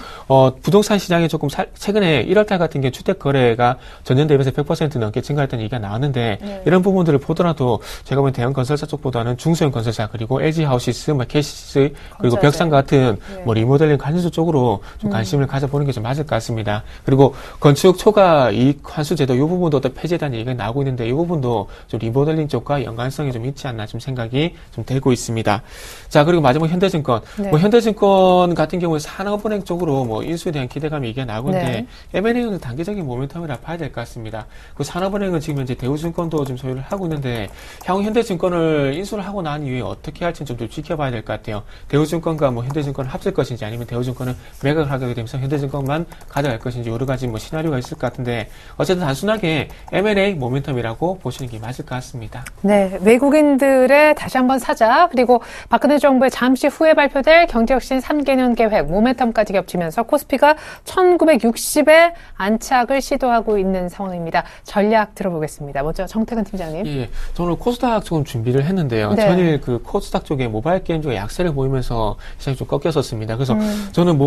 부동산 시장에 조금 최근에 1월달 같은 경우 주택 거래가 전년 대비해서 100% 넘게 증가했다는 얘기가 나왔는데 이런 부분들을 보더라도 제가 보면 대형 건설사 쪽보다는 중소형 건설사 그리고 LG 하우시스, 뭐 KCC 그리고 벽산 같은 뭐 리모델링 관련주 쪽으로 좀 관심을 가져보는 게 좀 맞을 것 같습니다. 그리고 건축 초과 이익 환수 제도 이 부분도 어떤 폐지에 대한 얘기가 나오고 있는데 이 부분도 좀 리모델링 쪽과 연관성이 좀 있지 않나 좀 생각이 좀 되고 있습니다. 자, 그리고 마지막 현대증권. 뭐 현대증권 같은 경우에 산업은행 쪽으로 뭐 인수에 대한 기대감이 얘기가 나오고 있는데 M&A는 단기적인 모멘텀이라 봐야 될 것 같습니다. 그 산업은행은 지금 현재 대우증권도 좀 소유를 하고 있는데 향후 현대증권을 인수를 하고 난 이후에 어떻게 할지는 좀 지켜봐야 될 것 같아요. 대우증권과 뭐 현대증권을 합칠 것인지 아니면 대우증권을 매각을 하게 되면서 현대증권만 가져갈 것인지 여러 가지 뭐 시나리오가 있을 것 같은데 어쨌든 단순하게 M&A 모멘텀이라고 보시는 게 맞을 것 같습니다. 네, 외국인들의 다시 한번 사자 그리고 박근혜 정부의 잠시 후에 발표될 경제혁신 3개년 계획 모멘텀까지 겹치면서 코스피가 1960에 안착을 시도하고 있는 상황입니다. 전략 들어보겠습니다. 먼저 정태근 팀장님. 예, 저는 코스닥 조금 준비를 했는데요. 전일 그 코스닥 쪽에 모바일 게임 쪽에 약세를 보이면서 시장이 좀 꺾였었습니다. 그래서 저는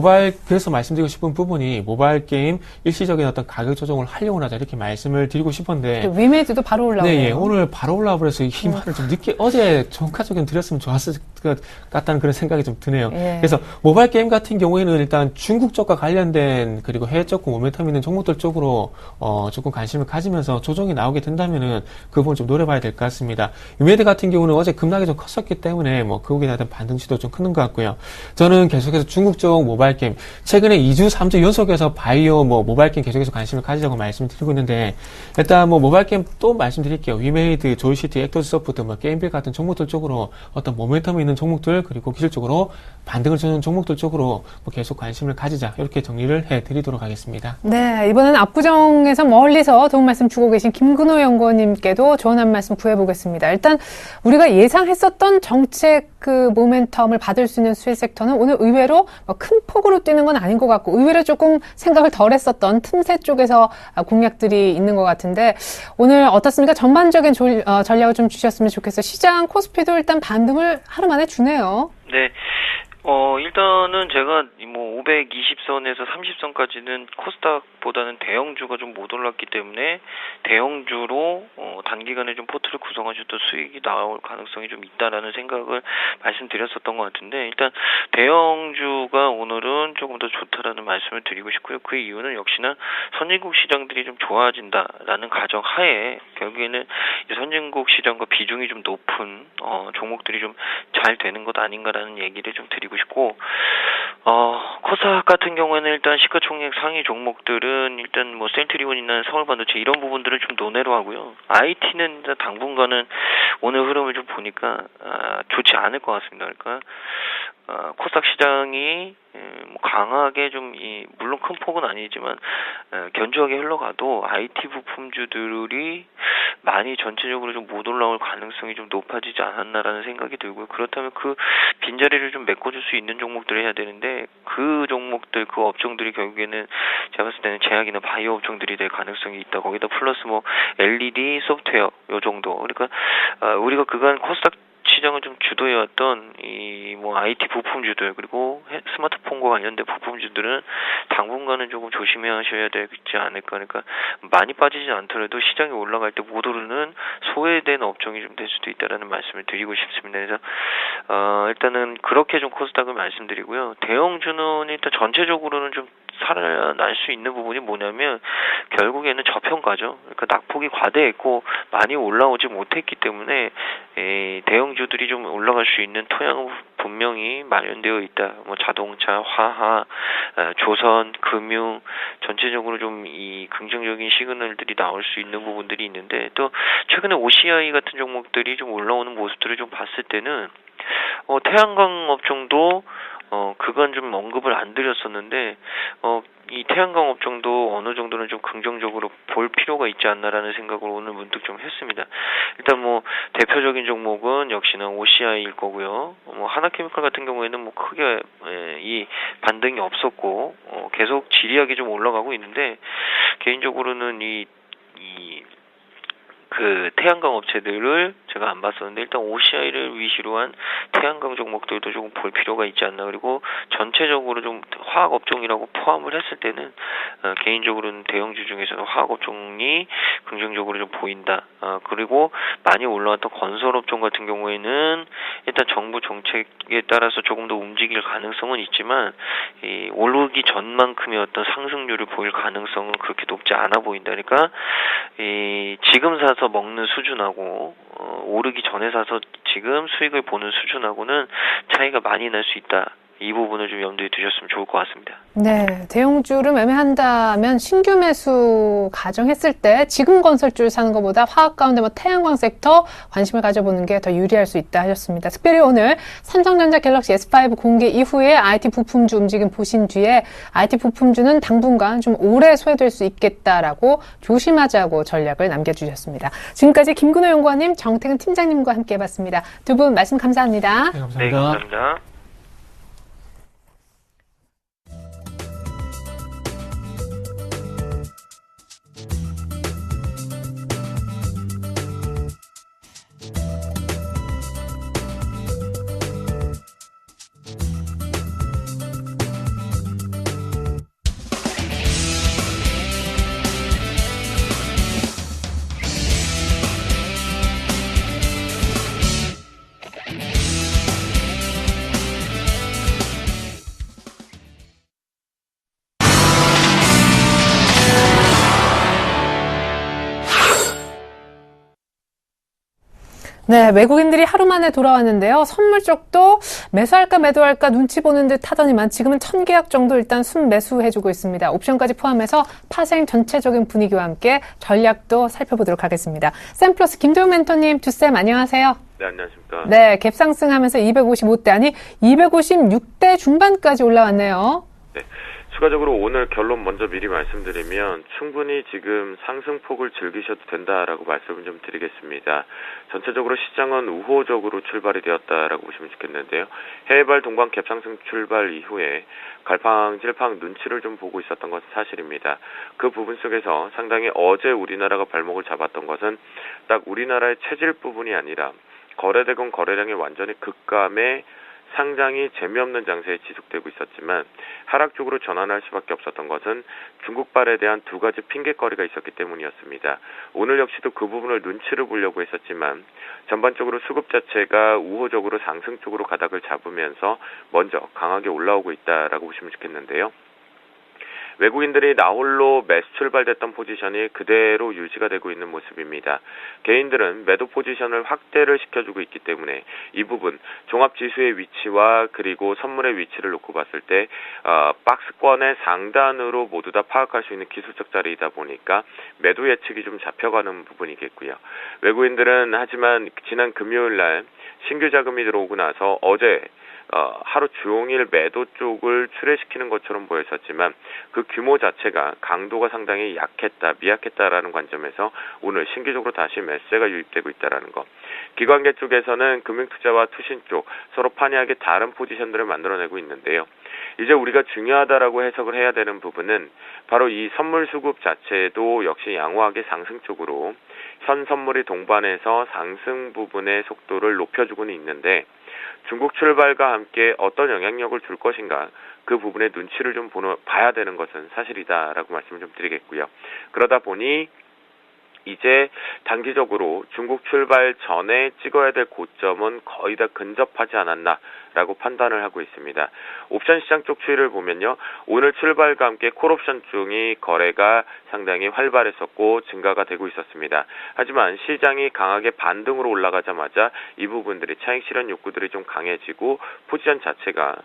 그래서 말씀드리고 싶은 부분이 모바일 게임 일시적인 어떤 가격 조정을 하려고 하자 이렇게 말씀을 드리고 싶은데 위메이드도 바로 올라오네요. 네, 예, 오늘 바로 올라와 버려서 이 말을 좀 늦게 어제 종가적인 드렸으면 좋았을 것 같다는 그런 생각이 좀 드네요. 그래서 모바일 게임 같은 경우에는 일단 중국 쪽과 관련된 그리고 해외 쪽 모멘텀 있는 종목들 쪽으로 조금 관심을 가지면서 조정이 나오게 된다면은 그 부분 좀 노려봐야 될 것 같습니다. 위메이드 같은 경우는 어제 급락이 좀 컸었기 때문에 뭐 그거에 대한 반등치도 좀 큰 것 같고요. 저는 계속해서 중국 쪽 모바일 게임 최근에 2주, 3주 연속해서 바이오 모바일 게임 계속해서 관심을 가지자고 말씀을 드리고 있는데 일단 모바일 게임 또 말씀드릴게요. 위메이드, 조이시티, 액터스 소프트, 게임빌 같은 종목들 쪽으로 어떤 모멘텀이 있는 종목들 그리고 기술적으로 반등을 주는 종목들 쪽으로 계속 관심을 가지자 이렇게 정리를 해드리도록 하겠습니다. 네, 이번엔 압구정에서 멀리서 도움 말씀 주고 계신 김근호 연구원님께도 좋은 한 말씀 구해보겠습니다. 일단 우리가 예상했었던 정책 그 모멘텀을 받을 수 있는 수혜 섹터는 오늘 의외로 큰 폭으로 뛰는 건 아닌 것 같고 의외로 조금 생각을 덜 했었던 틈새 쪽에서 공략들이 있는 것 같은데 오늘 어떻습니까? 전반적인 전략을 좀 주셨으면 좋겠어요. 시장 코스피도 일단 반등을 하루 만에 주네요. 네. 일단은 제가 520선에서 30선까지는 코스닥보다는 대형주가 좀 못 올랐기 때문에 대형주로 단기간에 좀 포트를 구성하셔도 수익이 나올 가능성이 좀 있다라는 생각을 말씀드렸었던 것 같은데 일단 대형주가 오늘은 조금 더 좋다라는 말씀을 드리고 싶고요. 그 이유는 역시나 선진국 시장들이 좀 좋아진다라는 가정 하에 결국에는 선진국 시장과 비중이 좀 높은 종목들이 좀 잘 되는 것 아닌가라는 얘기를 좀 드리고 싶고 코스닥 같은 경우에는 일단 시가총액 상위 종목들은 일단 셀트리온이나 서울반도체 이런 부분들을 좀 논외로 하고요. IT는 당분간은 오늘 흐름을 좀 보니까 좋지 않을 것 같습니다. 그러니까 코스닥 시장이 강하게 좀 물론 큰 폭은 아니지만 견조하게 흘러가도 IT 부품주들이 많이 전체적으로 좀 못 올라올 가능성이 좀 높아지지 않았나라는 생각이 들고요. 그렇다면 그 빈자리를 좀 메꿔줄 수 있는 종목들을 해야 되는데 그 종목들, 그 업종들이 결국에는 제가 봤을 때는 제약이나 바이오 업종들이 될 가능성이 있다. 거기다 플러스 LED, 소프트웨어 요 정도. 그러니까 우리가 그간 코스닥 시장을 좀 주도해왔던 이 뭐 IT 부품주들 그리고 스마트폰과 관련된 부품주들은 당분간은 조금 조심하셔야 되지 않을까. 그러니까 많이 빠지지 않더라도 시장이 올라갈 때 못 오르는 소외된 업종이 좀 될 수도 있다라는 말씀을 드리고 싶습니다. 그래서 일단은 그렇게 좀 코스닥을 말씀드리고요. 대형주는 일단 전체적으로는 좀 살아날 수 있는 부분이 뭐냐면 결국에는 저평가죠. 그러니까 낙폭이 과대했고 많이 올라오지 못했기 때문에 대형주들이 좀 올라갈 수 있는 토양은 분명히 마련되어 있다. 뭐 자동차, 화학, 조선, 금융 전체적으로 좀 이 긍정적인 시그널들이 나올 수 있는 부분들이 있는데 또 최근에 OCI 같은 종목들이 좀 올라오는 모습들을 좀 봤을 때는 태양광 업종도 그건 좀 언급을 안 드렸었는데, 이 태양광 업종도 어느 정도는 좀 긍정적으로 볼 필요가 있지 않나라는 생각을 오늘 문득 좀 했습니다. 일단 뭐, 대표적인 종목은 역시나 OCI일 거고요. 뭐, 하나케미칼 같은 경우에는 뭐, 크게, 이 반등이 없었고, 계속 지리하게 좀 올라가고 있는데, 개인적으로는 그 태양광 업체들을 제가 안 봤었는데 일단 OCI를 위시로 한 태양광 종목들도 조금 볼 필요가 있지 않나. 그리고 전체적으로 좀 화학 업종이라고 포함을 했을 때는 개인적으로는 대형주 중에서는 화학 업종이 긍정적으로 좀 보인다. 그리고 많이 올라왔던 건설 업종 같은 경우에는 일단 정부 정책에 따라서 조금 더 움직일 가능성은 있지만 오르기 전만큼의 어떤 상승률을 보일 가능성은 그렇게 높지 않아 보인다. 그러니까 지금 사서 먹는 수준하고 오르기 전에 사서 지금 수익을 보는 수준하고는 차이가 많이 날 수 있다. 이 부분을 좀 염두에 두셨으면 좋을 것 같습니다. 네, 대형주를 매매한다면 신규 매수 가정했을 때 지금 건설주를 사는 것보다 화학 가운데 뭐 태양광 섹터 관심을 가져보는 게 더 유리할 수 있다 하셨습니다. 특별히 오늘 삼성전자 갤럭시 S5 공개 이후에 IT 부품주 움직임 보신 뒤에 IT 부품주는 당분간 좀 오래 소외될 수 있겠다라고 조심하자고 전략을 남겨주셨습니다. 지금까지 김근호 연구원님, 정태근 팀장님과 함께 해봤습니다. 두 분 말씀 감사합니다. 네, 감사합니다. 네, 감사합니다. 네, 외국인들이 하루 만에 돌아왔는데요. 선물 쪽도 매수할까 매도할까 눈치 보는 듯 하더니만 지금은 1000계약 정도 일단 순매수해주고 있습니다. 옵션까지 포함해서 파생 전체적인 분위기와 함께 전략도 살펴보도록 하겠습니다. 샘플러스 김도영 멘토님, 주쌤 안녕하세요. 네, 안녕하십니까. 네, 갭 상승하면서 255대 아니 256대 중반까지 올라왔네요. 네. 추가적으로 오늘 결론 먼저 미리 말씀드리면 충분히 지금 상승폭을 즐기셔도 된다라고 말씀을 좀 드리겠습니다. 전체적으로 시장은 우호적으로 출발이 되었다라고 보시면 좋겠는데요. 해외발 동반 갭상승 출발 이후에 갈팡질팡 눈치를 좀 보고 있었던 것은 사실입니다. 그 부분 속에서 상당히 어제 우리나라가 발목을 잡았던 것은 딱 우리나라의 체질 부분이 아니라 거래대금 거래량이 완전히 급감해 상당히 재미없는 장세에 지속되고 있었지만 하락 쪽으로 전환할 수밖에 없었던 것은 중국발에 대한 두 가지 핑계거리가 있었기 때문이었습니다. 오늘 역시도 그 부분을 눈치를 보려고 했었지만 전반적으로 수급 자체가 우호적으로 상승 쪽으로 가닥을 잡으면서 먼저 강하게 올라오고 있다라고 보시면 좋겠는데요. 외국인들이 나홀로 매수 출발됐던 포지션이 그대로 유지가 되고 있는 모습입니다. 개인들은 매도 포지션을 확대를 시켜주고 있기 때문에 이 부분 종합지수의 위치와 그리고 선물의 위치를 놓고 봤을 때 박스권의 상단으로 모두 다 파악할 수 있는 기술적 자리이다 보니까 매도 예측이 좀 잡혀가는 부분이겠고요. 외국인들은 하지만 지난 금요일 날 신규 자금이 들어오고 나서 어제 하루 종일 매도 쪽을 출회시키는 것처럼 보였었지만 그 규모 자체가 강도가 상당히 미약했다라는 관점에서 오늘 신규적으로 다시 매수세가 유입되고 있다라는 것. 기관계 쪽에서는 금융투자와 투신 쪽 서로 판이하게 다른 포지션들을 만들어내고 있는데요. 이제 우리가 중요하다라고 해석을 해야 되는 부분은 바로 이 선물 수급 자체도 역시 양호하게 상승 쪽으로 현 선물이 동반해서 상승 부분의 속도를 높여주고는 있는데 중국 출발과 함께 어떤 영향력을 줄 것인가 그 부분에 눈치를 좀 봐야 되는 것은 사실이다라고 말씀을 좀 드리겠고요. 그러다 보니 이제 단기적으로 중국 출발 전에 찍어야 될 고점은 거의 다 근접하지 않았나라고 판단을 하고 있습니다. 옵션 시장 쪽 추이를 보면요. 오늘 출발과 함께 콜옵션 중이 거래가 상당히 활발했었고 증가가 되고 있었습니다. 하지만 시장이 강하게 반등으로 올라가자마자 이 부분들이 차익 실현 욕구들이 좀 강해지고 포지션 자체가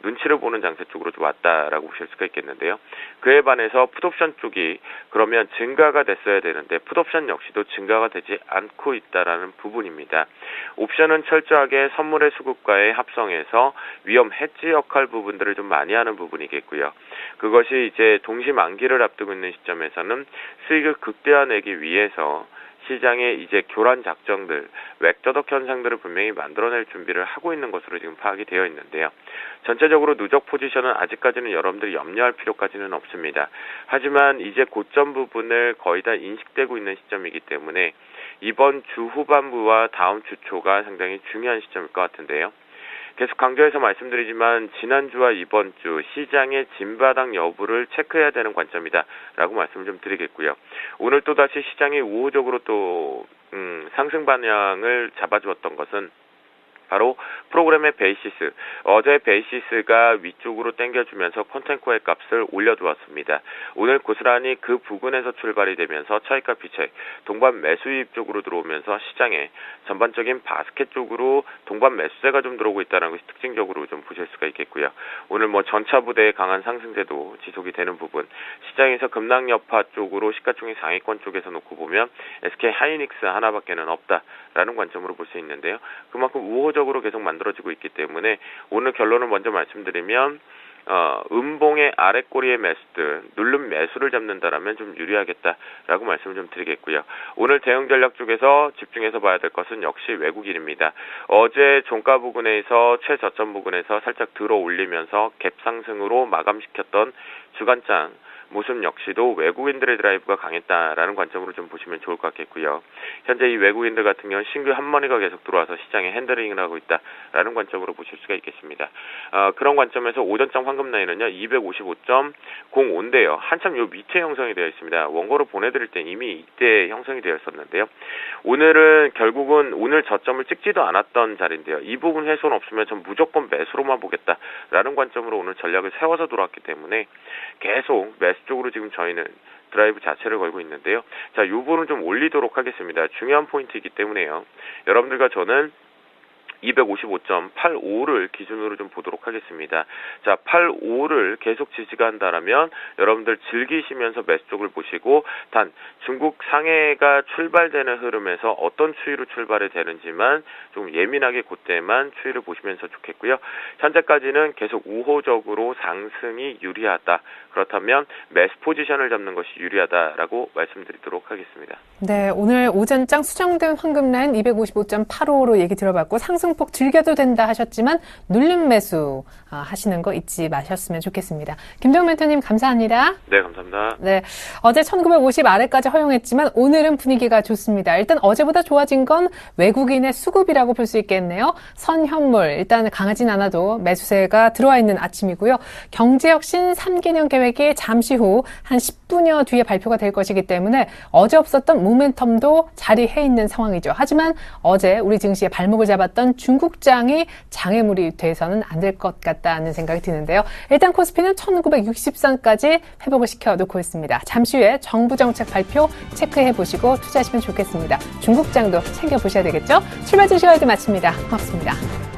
눈치를 보는 장세 쪽으로 좀 왔다라고 보실 수가 있겠는데요. 그에 반해서 풋옵션 쪽이 그러면 증가가 됐어야 되는데 풋옵션 역시도 증가가 되지 않고 있다라는 부분입니다. 옵션은 철저하게 선물의 수급과의 합성해서 위험 해지 역할 부분들을 좀 많이 하는 부분이겠고요. 그것이 이제 동시 만기를 앞두고 있는 시점에서는 수익을 극대화내기 위해서 시장의 이제 교란 작정들, 웩저덕 현상들을 분명히 만들어낼 준비를 하고 있는 것으로 지금 파악이 되어 있는데요. 전체적으로 누적 포지션은 아직까지는 여러분들이 염려할 필요까지는 없습니다. 하지만 이제 고점 부분을 거의 다 인식되고 있는 시점이기 때문에 이번 주 후반부와 다음 주 초가 상당히 중요한 시점일 것 같은데요. 계속 강조해서 말씀드리지만 지난주와 이번 주 시장의 진바닥 여부를 체크해야 되는 관점이다라고 말씀을 좀 드리겠고요. 오늘 또다시 시장이 우호적으로 또 상승 방향을 잡아주었던 것은 바로 프로그램의 베이시스, 어제 베이시스가 위쪽으로 당겨주면서 콘텐코의 값을 올려두었습니다. 오늘 고스란히 그 부근에서 출발이 되면서 차익과 비차익, 동반 매수입 쪽으로 들어오면서 시장에 전반적인 바스켓 쪽으로 동반 매수세가 좀 들어오고 있다는 것이 특징적으로 좀 보실 수가 있겠고요. 오늘 전차 부대의 강한 상승세도 지속이 되는 부분, 시장에서 급락 여파 쪽으로 시가총액 상위권 쪽에서 놓고 보면 SK 하이닉스 하나밖에는 없다라는 관점으로 볼 수 있는데요. 그만큼 우호적으로 계속 만들어지고 있기 때문에 오늘 결론을 먼저 말씀드리면 음봉의 아랫꼬리의 매수들, 누른 매수를 잡는다라면 좀 유리하겠다라고 말씀을 좀 드리겠고요. 오늘 대응 전략 쪽에서 집중해서 봐야 될 것은 역시 외국인입니다. 어제 종가 부근에서 최저점 부근에서 살짝 들어 올리면서 갭 상승으로 마감시켰던 주간장 모습 역시도 외국인들의 드라이브가 강했다라는 관점으로 좀 보시면 좋을 것 같겠고요. 현재 이 외국인들 같은 경우는 신규 한머니가 계속 들어와서 시장에 핸들링을 하고 있다라는 관점으로 보실 수가 있겠습니다. 그런 관점에서 오전장 황금 라인은요 255.05인데요. 한참 요 밑에 형성이 되어 있습니다. 원고를 보내드릴 땐 이미 이때 형성이 되어 있었는데요. 오늘은 결국은 오늘 저점을 찍지도 않았던 자리인데요. 이 부분 훼손 없으면 전 무조건 매수로만 보겠다라는 관점으로 오늘 전략을 세워서 들어왔기 때문에 계속 매수 쪽으로 지금 저희는 드라이브 자체를 걸고 있는데요. 자, 이 부분은 좀 올리도록 하겠습니다. 중요한 포인트이기 때문에요. 여러분들과 저는 255.85를 기준으로 좀 보도록 하겠습니다. 자, 85를 계속 지지가 한다라면 여러분들 즐기시면서 매수 쪽을 보시고 단 중국 상해가 출발되는 흐름에서 어떤 추이로 출발이 되는지만 좀 예민하게 그때만 추이를 보시면서 좋겠고요. 현재까지는 계속 우호적으로 상승이 유리하다. 그렇다면 매수 포지션을 잡는 것이 유리하다라고 말씀드리도록 하겠습니다. 네, 오늘 오전장 수정된 황금 라인 255.85로 얘기 들어봤고 상승폭 즐겨도 된다 하셨지만 눌림 매수 하시는 거 잊지 마셨으면 좋겠습니다. 김정 멘토님 감사합니다. 네, 감사합니다. 네, 어제 1950 아래까지 허용했지만 오늘은 분위기가 좋습니다. 일단 어제보다 좋아진 건 외국인의 수급이라고 볼 수 있겠네요. 선현물 일단 강하진 않아도 매수세가 들어와 있는 아침이고요. 경제혁신 3개년 계획이 잠시 후 한 10분여 뒤에 발표가 될 것이기 때문에 어제 없었던 모멘텀도 자리해 있는 상황이죠. 하지만 어제 우리 증시에 발목을 잡았던 중국장이 장애물이 돼서는 안 될 것 같다는 생각이 드는데요. 일단 코스피는 1963까지 회복을 시켜놓고 있습니다. 잠시 후에 정부 정책 발표 체크해 보시고 투자하시면 좋겠습니다. 중국장도 챙겨보셔야 되겠죠? 출발 주시와이드 마칩니다. 고맙습니다.